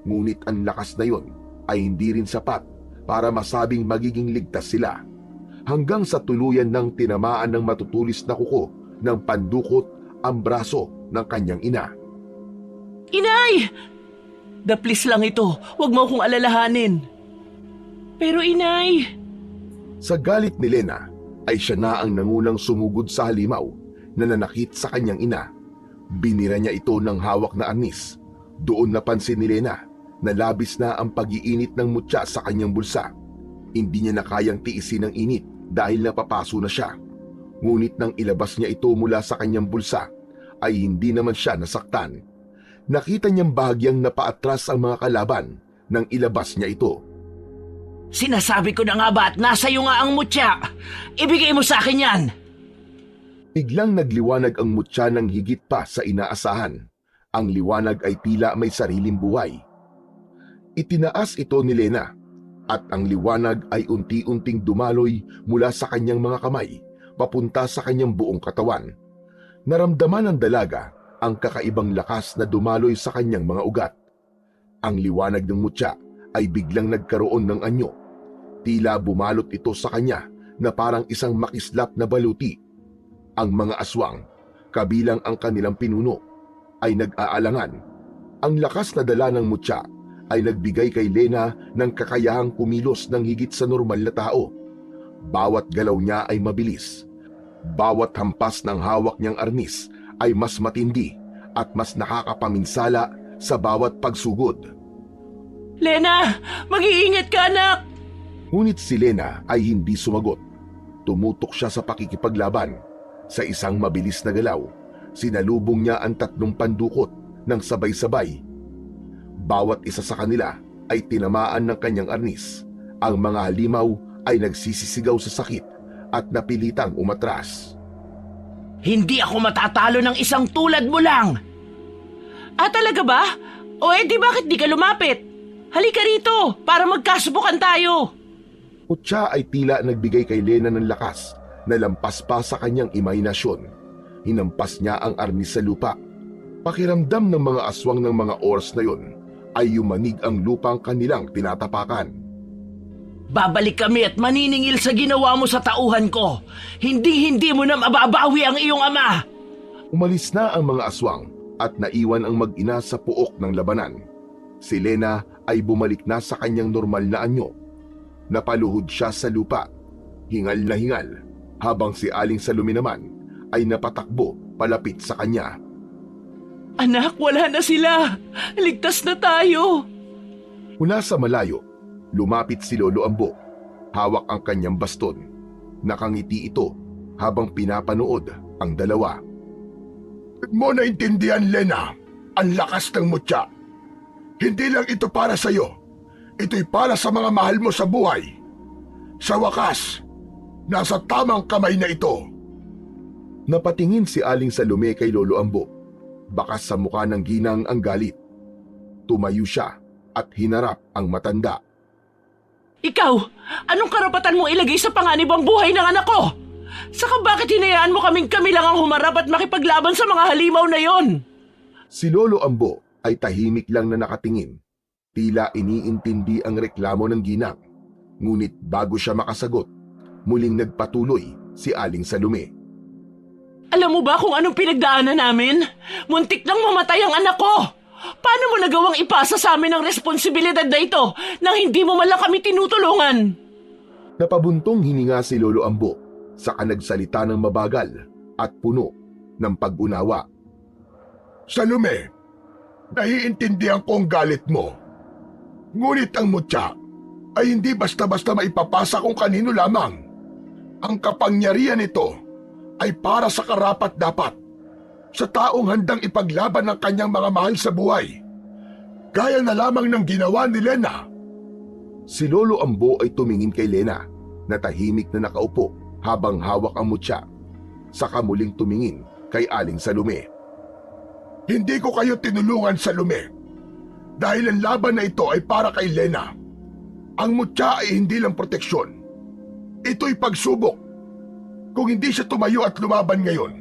Ngunit ang lakas na yon ay hindi rin sapat para masabing magiging ligtas sila. Hanggang sa tuluyan ng tinamaan ng matutulis na kuko ng pandukot ang braso ng kanyang ina. Inay! Daplis lang ito. Huwag mo akong alalahanin. Pero Inay... Sa galit ni Lena ay siya na ang nangunang sumugod sa halimaw na nanakit sa kanyang ina. Binira niya ito ng hawak na arnis. Doon napansin ni Lena na labis na ang pag-iinit ng mutya sa kanyang bulsa. Hindi niya na kayang tiisin ang init dahil napapaso na siya. Ngunit nang ilabas niya ito mula sa kanyang bulsa, ay hindi naman siya nasaktan. Nakita niyang bahagyang napaatras ang mga kalaban nang ilabas niya ito. Sinasabi ko na nga ba at nasa iyo nga ang mutya? Ibigay mo sa akin yan! Biglang nagliwanag ang mutya ng higit pa sa inaasahan. Ang liwanag ay tila may sariling buhay. Itinaas ito ni Lena at ang liwanag ay unti-unting dumaloy mula sa kanyang mga kamay papunta sa kanyang buong katawan. Naramdaman ng dalaga ang kakaibang lakas na dumaloy sa kanyang mga ugat. Ang liwanag ng mutya ay biglang nagkaroon ng anyo. Tila bumalot ito sa kanya na parang isang makislap na baluti. Ang mga aswang, kabilang ang kanilang pinuno, ay nag-aalangan. Ang lakas na dala ng mutya ay nagbigay kay Lena ng kakayahang kumilos ng higit sa normal na tao. Bawat galaw niya ay mabilis. Bawat hampas ng hawak niyang arnis ay mas matindi at mas nakakapaminsala sa bawat pagsugod. Lena, mag-iingat ka anak! Ngunit si Lena ay hindi sumagot. Tumutok siya sa pakikipaglaban. Sa isang mabilis na galaw, sinalubong niya ang 3 pandukot ng sabay-sabay. Bawat isa sa kanila ay tinamaan ng kanyang arnis. Ang mga halimaw ay nagsisisigaw sa sakit at napilitang umatras. Hindi ako matatalo ng isang tulad mo lang! Ah, talaga ba? O edi bakit di ka lumapit? Halika rito para magkasubukan tayo! Mutya ay tila nagbigay kay Lena ng lakas na lampas pa sa kanyang imahinasyon. Hinampas niya ang arnis sa lupa. Pakiramdam ng mga aswang ng mga oras na yon ay yumanig ang lupang kanilang tinatapakan. Babalik kami at maniningil sa ginawa mo sa tauhan ko. Hindi mo na mababawi ang iyong ama. Umalis na ang mga aswang at naiwan ang mag-ina sa puok ng labanan. Si Lena ay bumalik na sa kanyang normal na anyo. Napaluhod siya sa lupa, hingal na hingal, habang si Aling Salome naman ay napatakbo palapit sa kanya. Anak, wala na sila. Ligtas na tayo. Mula sa malayo, lumapit si Lolo Ambo. Hawak ang kanyang baston. Nakangiti ito habang pinapanood ang dalawa. Mo naintindihan, Lena, ang lakas ng mutya. Hindi lang ito para sa iyo. Ito'y para sa mga mahal mo sa buhay. Sa wakas, nasa tamang kamay na ito. Napatingin si Aling Salome kay Lolo Ambo. Bakas sa mukha ng ginang ang galit. Tumayo siya at hinarap ang matanda. Ikaw, anong karapatan mong ilagay sa panganib ang buhay ng anak ko? Saka bakit hinayaan mo kami lang ang humarap at makipaglaban sa mga halimaw na yon? Si Lolo Ambo ay tahimik lang na nakatingin. Tila iniintindi ang reklamo ng ginang. Ngunit bago siya makasagot, muling nagpatuloy si Aling Salome. Alam mo ba kung anong pinagdaanan namin? Muntik nang mamatay ang anak ko! Paano mo nagawang ipasa sa amin ang responsibilidad na ito nang hindi mo man lang kami tinutulungan? Napabuntong hininga si Lolo Ambo, saka nagsalita ng mabagal at puno ng pag-unawa. Salome, naiintindihan ko ang galit mo. Ngunit ang mutya ay hindi basta-basta maipapasa kung kanino lamang. Ang kapangyarihan nito ay para sa karapat-dapat, sa taong handang ipaglaban ng kanyang mga mahal sa buhay. Gaya na lamang ng ginawa ni Lena. Si Lolo Ambo ay tumingin kay Lena na tahimik na nakaupo habang hawak ang mutya. Saka muling tumingin kay Aling Salome. Hindi ko kayo tinulungan, Salome. Dahil ang laban na ito ay para kay Lena. Ang mutya ay hindi lang proteksyon. Ito'y pagsubok. Kung hindi siya tumayo at lumaban ngayon,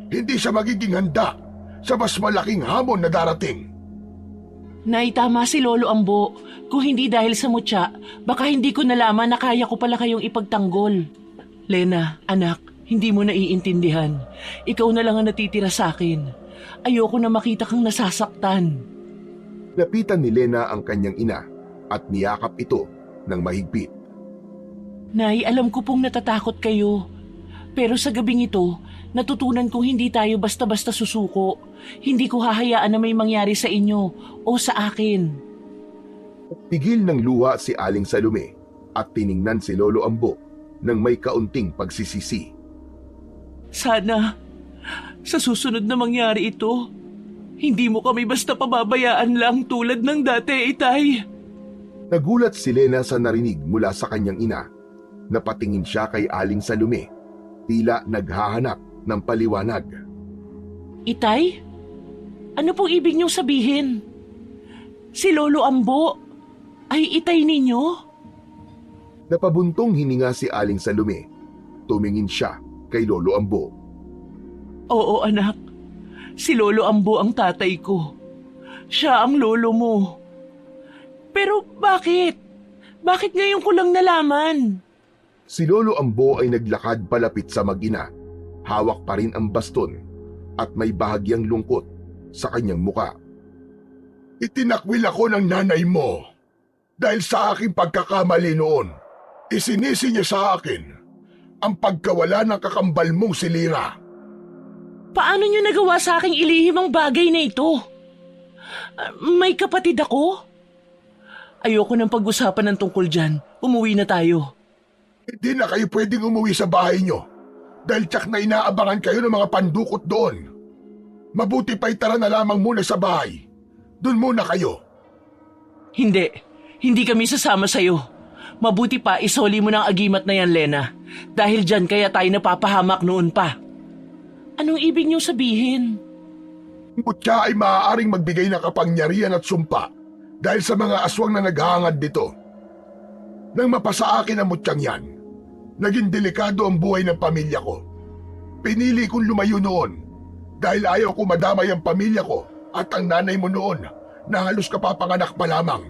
hindi siya magiging handa sa mas malaking hamon na darating. Nay, tama si Lolo Ambo. Kung hindi dahil sa mutya, baka hindi ko nalaman na kaya ko pala kayong ipagtanggol. Lena, anak, hindi mo naiintindihan. Ikaw na lang ang natitira sa akin. Ayoko na makita kang nasasaktan. Lapitan ni Lena ang kanyang ina at niyakap ito ng mahigpit. Nay, alam ko pong natatakot kayo. Pero sa gabing ito, natutunan kong hindi tayo basta-basta susuko. Hindi ko hahayaan na may mangyari sa inyo o sa akin. Tigil ng luha si Aling Salome at tiningnan si Lolo Ambo ng may kaunting pagsisisi. Sana, sa susunod na mangyari ito, hindi mo kami basta pababayaan lang tulad ng dati, Itay. Nagulat si Lena sa narinig mula sa kanyang ina. Napatingin siya kay Aling Salome, tila naghahanap ng paliwanag. Itay? Ano pong ibig niyong sabihin? Si Lolo Ambo ay itay ninyo? Napabuntong hininga si Aling Salome. Tumingin siya kay Lolo Ambo. Oo, anak. Si Lolo Ambo ang tatay ko. Siya ang lolo mo. Pero bakit? Bakit ngayon ko lang nalaman? Si Lolo Ambo ay naglakad palapit sa mag-ina. Hawak pa rin ang baston at may bahagyang lungkot sa kanyang muka. Itinakwil ako ng nanay mo dahil sa aking pagkakamali noon. Isinisi niya sa akin ang pagkawala ng kakambal mong si Lira. Paano niyo nagawa sa aking ilihim ang bagay na ito? May kapatid ako? Ayoko nang pag-usapan ng tungkol dyan. Umuwi na tayo. Hindi na kayo pwedeng umuwi sa bahay nyo dahil tsak na inaabangan kayo ng mga pandukot doon. Mabuti pa'y tara na lamang muna sa bahay. Doon muna kayo. Hindi. Hindi kami sasama sa'yo. Mabuti pa isoli mo ng agimat na yan, Lena. Dahil dyan kaya tayo napapahamak noon pa. Anong ibig niyong sabihin? Mutya ay maaaring magbigay ng kapangyarihan at sumpa dahil sa mga aswang na naghahangad dito. Nang mapasa akin ang mutyang yan, naging delikado ang buhay ng pamilya ko. Pinili kong lumayo noon dahil ayaw ko madamay ang pamilya ko at ang nanay mo noon na halos kapapanganak pa lamang.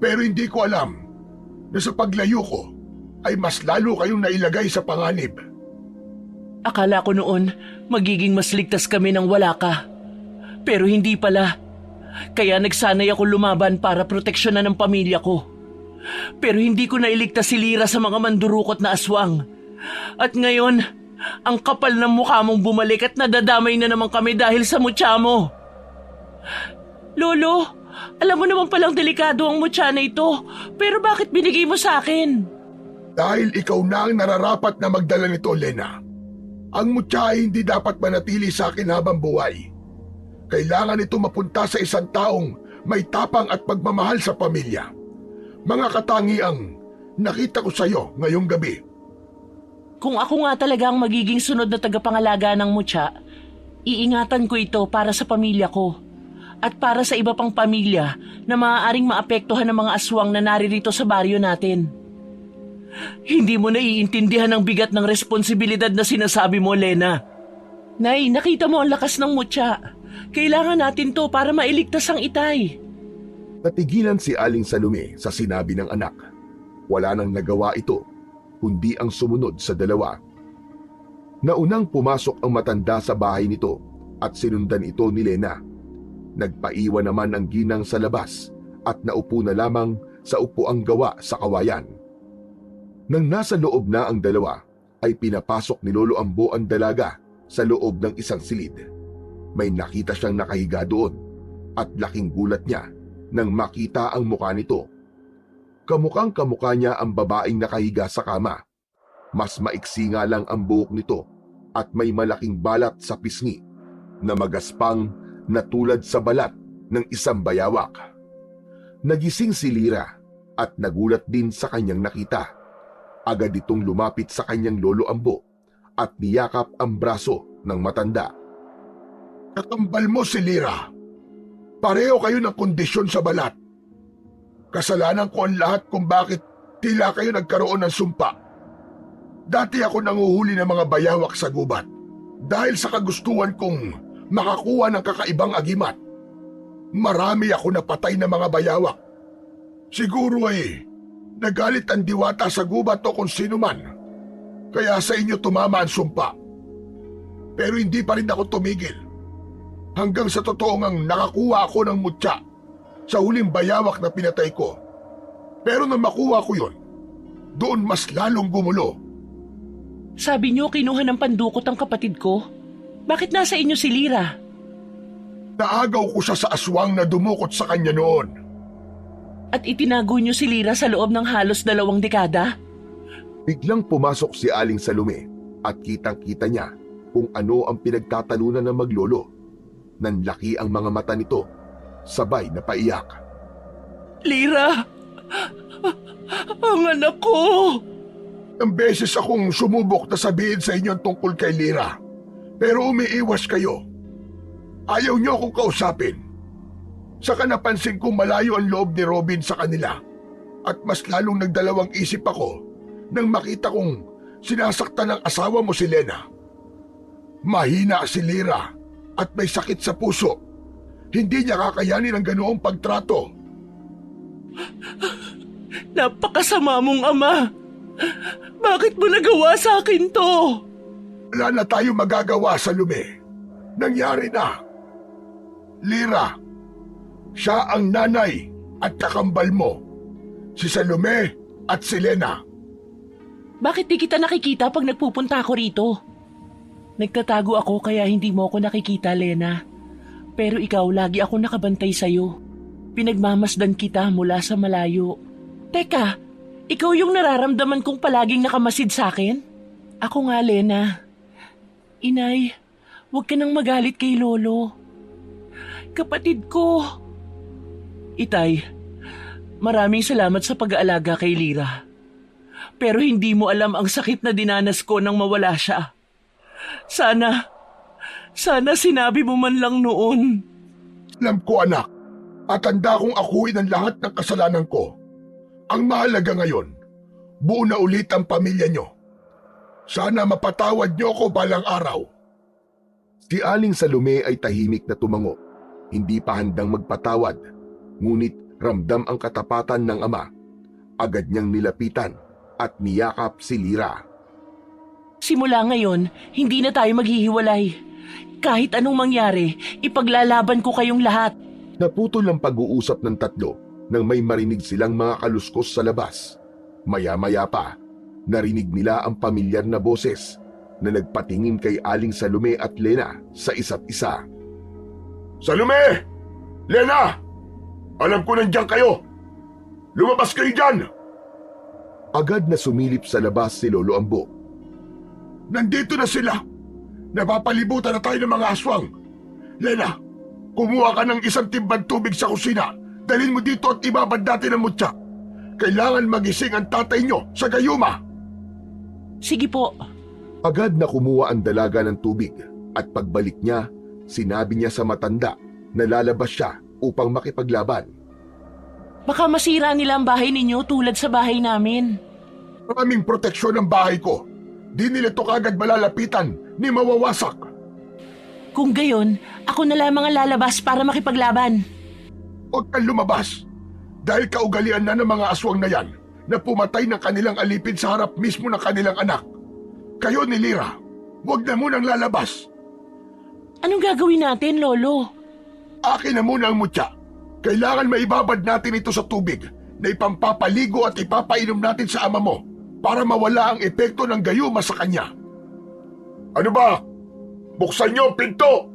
Pero hindi ko alam na sa paglayo ko ay mas lalo kayong nailagay sa panganib. Akala ko noon magiging mas ligtas kami nang wala ka. Pero hindi pala. Kaya nagsanay ako lumaban para proteksyonan ang pamilya ko. Pero hindi ko nailigtas si Lira sa mga mandurukot na aswang. At ngayon, ang kapal ng mukha mong bumalik at nadadamay na naman kami dahil sa mutya mo. Lolo, alam mo naman palang delikado ang mutya na ito. Pero bakit binigay mo sa akin? Dahil ikaw na ang nararapat na magdala nito, Lena. Ang mutya ay hindi dapat manatili sa akin habang buhay. Kailangan ito mapunta sa isang taong may tapang at pagmamahal sa pamilya. Mga katangiang nakita ko sa iyo ngayong gabi. Kung ako nga talaga ang magiging sunod na tagapangalaga ng mutya, iingatan ko ito para sa pamilya ko at para sa iba pang pamilya na maaaring maapektuhan ng mga aswang na naririto sa baryo natin. Hindi mo naiintindihan ang bigat ng responsibilidad na sinasabi mo, Lena. Nay, nakita mo ang lakas ng mutya. Kailangan natin to para mailigtas ang itay. Natigilan si Aling Salome sa sinabi ng anak. Wala nang nagawa ito, kundi ang sumunod sa dalawa. Naunang pumasok ang matanda sa bahay nito at sinundan ito ni Lena. Nagpaiwan naman ang ginang sa labas at naupo na lamang sa upuang gawa sa kawayan. Nang nasa loob na ang dalawa, ay pinapasok ni Lolo Ambo ang dalaga sa loob ng isang silid. May nakita siyang nakahiga doon at laking gulat niya nang makita ang mukha nito. Kamukhang kamukha niya ang babaeng nakahiga sa kama. Mas maiksi nga lang ang buhok nito at may malaking balat sa pisngi na magaspang na tulad sa balat ng isang bayawak. Nagising si Lira at nagulat din sa kanyang nakita. Agad itong lumapit sa kanyang Lolo Ambo at niyakap ang braso ng matanda. Kakambal mo si Lira. Pareho kayo ng kondisyon sa balat. Kasalanan ko ang lahat kung bakit tila kayo nagkaroon ng sumpa. Dati ako nanguhuli ng mga bayawak sa gubat dahil sa kagustuhan kong makakuha ng kakaibang agimat. Marami ako napatay na mga bayawak. Siguro ay nagalit ang diwata sa gubat o kung sino man. Kaya sa inyo tumama ang sumpa. Pero hindi pa rin ako tumigil. Hanggang sa totoong ang nakakuha ako ng mutya sa huling bayawak na pinatay ko. Pero nang makuha ko yun, doon mas lalong gumulo. Sabi niyo kinuha ng pandukot ang kapatid ko? Bakit nasa inyo si Lira? Naagaw ko siya sa aswang na dumukot sa kanya noon. At itinago niyo si Lira sa loob ng halos 2 dekada? Biglang pumasok si Aling Salome at kitang-kita niya kung ano ang pinagtatalunan ng maglolo. Nanlaki ang mga mata nito, sabay na paiyak. Lira! Ang anak ko! Ang beses akong sumubok na sabihin sa inyo tungkol kay Lira. Pero umiiwas kayo. Ayaw niyo akong kausapin. Saka napansin kong malayo ang loob ni Robin sa kanila. At mas lalong nagdalawang isip ako nang makita kong sinasaktan ng asawa mo si Lena. Mahina si Lira at may sakit sa puso. Hindi niya kakayanin ang ganoong pagtrato. Napakasama mong ama! Bakit mo nagawa sa akin to? Wala na tayo magagawa sa Salome. Nangyari na. Lira, siya ang nanay at kakambal mo. Si Salome at si Lena. Bakit di kita nakikita pag nagpupunta ako rito? Nagtatago ako kaya hindi mo ako nakikita, Lena. Pero ikaw, lagi ako nakabantay sa'yo. Pinagmamasdan kita mula sa malayo. Teka, ikaw yung nararamdaman kong palaging nakamasid sa akin? Ako nga, Lena. Inay, huwag ka nang magalit kay Lolo. Kapatid ko. Itay, maraming salamat sa pag-aalaga kay Lira. Pero hindi mo alam ang sakit na dinanas ko nang mawala siya. Sana sinabi mo man lang noon. Alam ko, anak, at handa kong akuin ang lahat ng kasalanan ko. Ang mahalaga ngayon, buo na ulit ang pamilya nyo. Sana mapatawad nyo ako balang araw. Si Aling Salome ay tahimik na tumango. Hindi pa handang magpatawad, ngunit ramdam ang katapatan ng ama. Agad niyang nilapitan at niyakap si Lira. Simula ngayon, hindi na tayo maghihiwalay. Kahit anong mangyari, ipaglalaban ko kayong lahat. Naputol ang pag-uusap ng tatlo nang may marinig silang mga kaluskos sa labas. Maya-maya pa, narinig nila ang pamilyar na boses na nagpatingin kay Aling Salome at Lena sa isa't isa. Salome! Lena! Alam ko nandiyan kayo! Lumabas kayo dyan! Agad na sumilip sa labas si Lolo Ambo. Nandito na sila! Napapalibutan na tayo ng mga aswang! Lena, kumuha ka ng isang timbang tubig sa kusina. Dalhin mo dito at ibabad natin ang mutya. Kailangan magising ang tatay nyo sa gayuma. Sige po. Agad na kumuha ang dalaga ng tubig at pagbalik niya, sinabi niya sa matanda na lalabas siya upang makipaglaban. Baka masira nila ang bahay ninyo tulad sa bahay namin. Maraming proteksyon ng bahay ko. Di nila to kagad malalapitan ni mawawasak. Kung gayon, ako na lamang ang lalabas para makipaglaban. Huwag kang lumabas. Dahil kaugalian na ng mga aswang na yan na pumatay ng kanilang alipin sa harap mismo ng kanilang anak. Kayo ni Lira, huwag na munang lalabas. Anong gagawin natin, Lolo? Akin na muna ang mutya. Kailangan maibabad natin ito sa tubig na ipampapaligo at ipapainom natin sa ama mo para mawala ang epekto ng gayuma sa kanya. Ano ba? Buksan niyo ang pinto!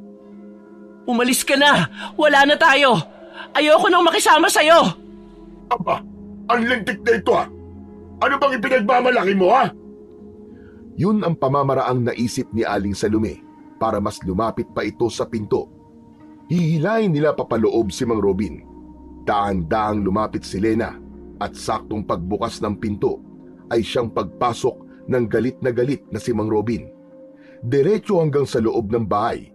Umalis ka na! Wala na tayo! Ayoko nang makisama sa'yo! Aba, ang lintik na ito ha! Ano bang ipinagmamalaki mo ha? Yun ang pamamaraang naisip ni Aling Salome para mas lumapit pa ito sa pinto. Hihilahin nila papaloob si Mang Robin. Daan-daang lumapit si Lena at saktong pagbukas ng pinto ay siyang pagpasok ng galit na si Mang Robin. Diretso hanggang sa loob ng bahay.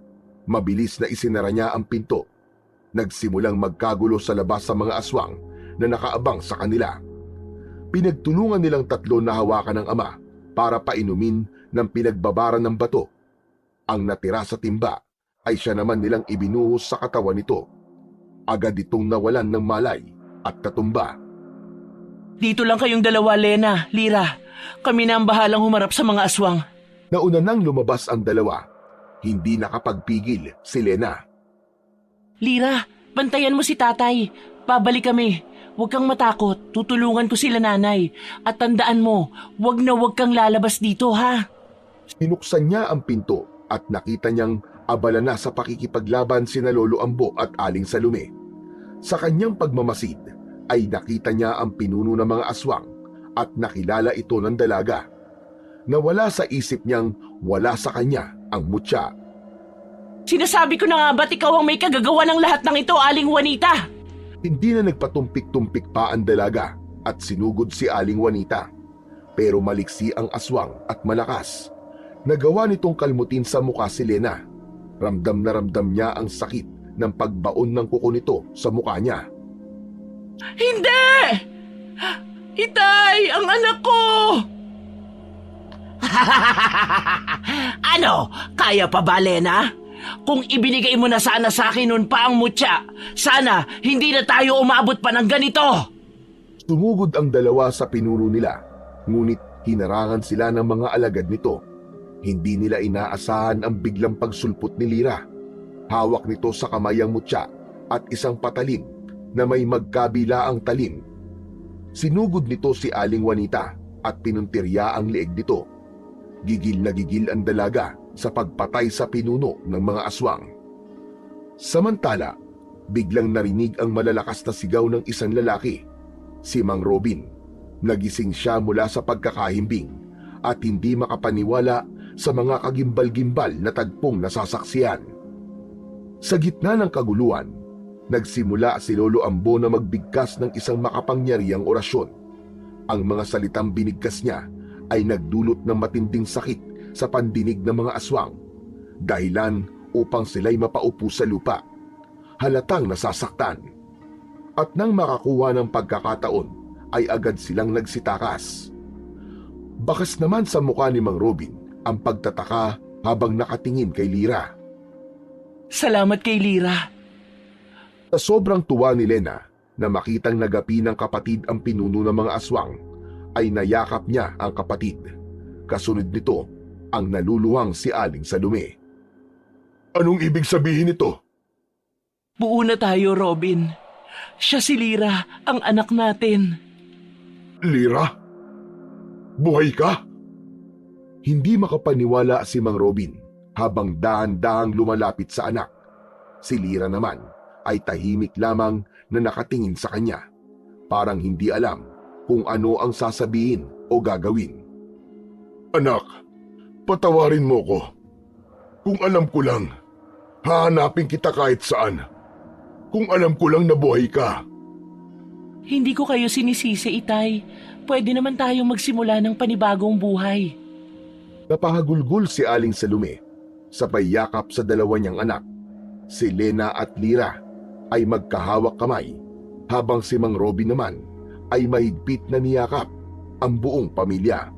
Mabilis na isinara niya ang pinto. Nagsimulang magkagulo sa labas sa mga aswang na nakaabang sa kanila. Pinagtulungan nilang tatlo na hawakan ng ama para painumin ng pinagbabaran ng bato. Ang natira sa timba ay siya naman nilang ibinuhos sa katawan nito. Agad itong nawalan ng malay at katumba. Dito lang kayong dalawa, Lena, Lira. Kami na ang bahalang humarap sa mga aswang. Nauna nang lumabas ang dalawa. Hindi nakapagpigil si Lena. Lira, bantayan mo si tatay. Babalik kami. Huwag kang matakot. Tutulungan ko sila nanay. At tandaan mo, huwag kang lalabas dito, ha? Sinuksan niya ang pinto at nakita niyang abala na sa pakikipaglaban sina Lolo Ambo at Aling Salome. Sa kanyang pagmamasid ay nakita niya ang pinuno ng mga aswang at nakilala ito ng dalaga. Nawala sa isip niyang wala sa kanya ang mutya. Sinasabi ko na nga ba't ikaw ang may kagagawa ng lahat ng ito, Aling Juanita? Hindi na nagpatumpik-tumpik pa ang dalaga at sinugod si Aling Juanita. Pero maliksi ang aswang at malakas. Nagawa nitong kalmutin sa mukha si Lena. Ramdam na ramdam niya ang sakit ng pagbaon ng kuko nito sa mukha niya. Hindi! Itay, ang anak ko! Ano? Kaya pa ba, Lena? Kung ibinigay mo na sana sa akin noon pa ang mutya, sana hindi na tayo umabot pa ng ganito! Sumugod ang dalawa sa pinuno nila, ngunit hinarangan sila ng mga alagad nito. Hindi nila inaasahan ang biglang pagsulpot ni Lira. Hawak nito sa kamay ang mutya at isang patalim na may magkabila ang talim. Sinugod nito si Aling Juanita at pinuntirya ang leeg nito. Gigil na gigil ang dalaga sa pagpatay sa pinuno ng mga aswang. Samantala, biglang narinig ang malalakas na sigaw ng isang lalaki, si Mang Robin. Nagising siya mula sa pagkakahimbing at hindi makapaniwala sa mga kagimbal-gimbal na tagpong nasasaksiyan. Sa gitna ng kaguluhan, nagsimula si Lolo Ambo na magbigkas ng isang makapangyarihang orasyon. Ang mga salitang binigkas niya ay nagdulot ng matinding sakit sa pandinig ng mga aswang, dahilan upang sila'y mapaupo sa lupa, halatang nasasaktan. At nang makakuha ng pagkakataon, ay agad silang nagsitakas. Bakas naman sa mukha ni Mang Robin ang pagtataka habang nakatingin kay Lira. Salamat kay Lira. Sa sobrang tuwa ni Lena na makitang nagapi ng kapatid ang pinuno ng mga aswang, ay nayakap niya ang kapatid. Kasunod nito, ang naluluwang si Aling Salome. Anong ibig sabihin nito? Buo na tayo, Robin. Siya si Lira, ang anak natin. Lira? Buhay ka? Hindi makapaniwala si Mang Robin habang dahan-dahang lumalapit sa anak. Si Lira naman ay tahimik lamang na nakatingin sa kanya, parang hindi alam kung ano ang sasabihin o gagawin. Anak, patawarin mo ko. Kung alam ko lang, hahanapin kita kahit saan. Kung alam ko lang na buhay ka. Hindi ko kayo sinisisi, Itay. Pwede naman tayong magsimula ng panibagong buhay. Napahagulgol si Aling Salome sa pagyakap sa dalawa niyang anak. Si Lena at Lira ay magkahawak kamay, habang si Mang Robin naman ay mahigpit na niyakap ang buong pamilya.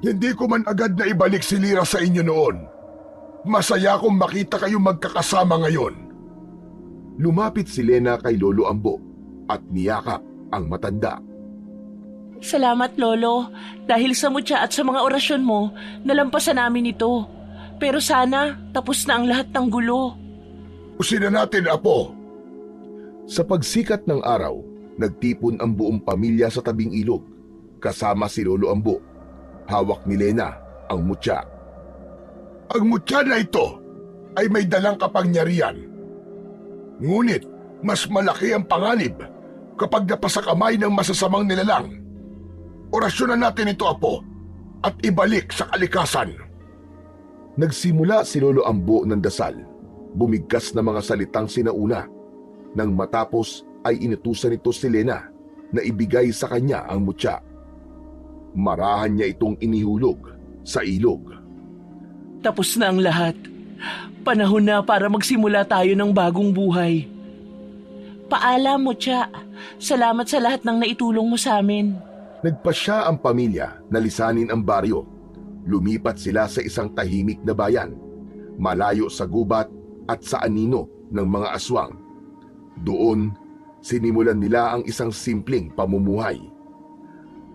Hindi ko man agad na ibalik si Lira sa inyo noon. Masaya akong makita kayong magkakasama ngayon. Lumapit si Lena kay Lolo Ambo at niyakap ang matanda. Salamat, Lolo. Dahil sa mutya at sa mga orasyon mo, nalampasan namin ito. Pero sana, tapos na ang lahat ng gulo. Usin na natin, Apo. Sa pagsikat ng araw, nagtipon ang buong pamilya sa tabing ilog, kasama si Lolo Ambo. Hawak ni Lena ang mutya. Ang mutya na ito ay may dalang kapangyarihan. Ngunit, mas malaki ang panganib kapag napasa kamay ng masasamang nilalang. Orasyonan natin ito, Apo, at ibalik sa kalikasan. Nagsimula si Lolo Ambo ng dasal, bumigkas na mga salitang sinauna. Nang matapos ay inutusan nito si Lena na ibigay sa kanya ang mutya. Marahan niya itong inihulog sa ilog. Tapos na ang lahat. Panahon na para magsimula tayo ng bagong buhay. Paalam, mutya. Salamat sa lahat ng naitulong mo sa amin. Nagpasya ang pamilya na lisanin ang baryo. Lumipat sila sa isang tahimik na bayan, malayo sa gubat at sa anino ng mga aswang. Doon, sinimulan nila ang isang simpleng pamumuhay.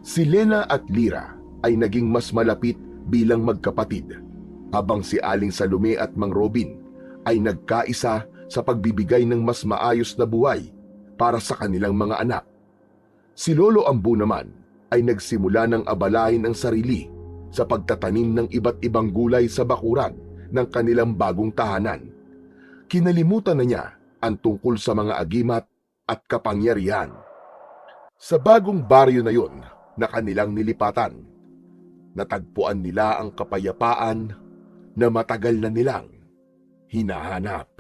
Si Lena at Lira ay naging mas malapit bilang magkapatid, habang si Aling Salome at Mang Robin ay nagkaisa sa pagbibigay ng mas maayos na buhay para sa kanilang mga anak. Si Lolo Ambo naman ay nagsimula ng abalahin ang sarili sa pagtatanim ng iba't ibang gulay sa bakuran ng kanilang bagong tahanan. Kinalimutan na niya ang tungkol sa mga agimat at kapangyarihan. Sa bagong baryo na yon na kanilang nilipatan, natagpuan nila ang kapayapaan na matagal na nilang hinahanap.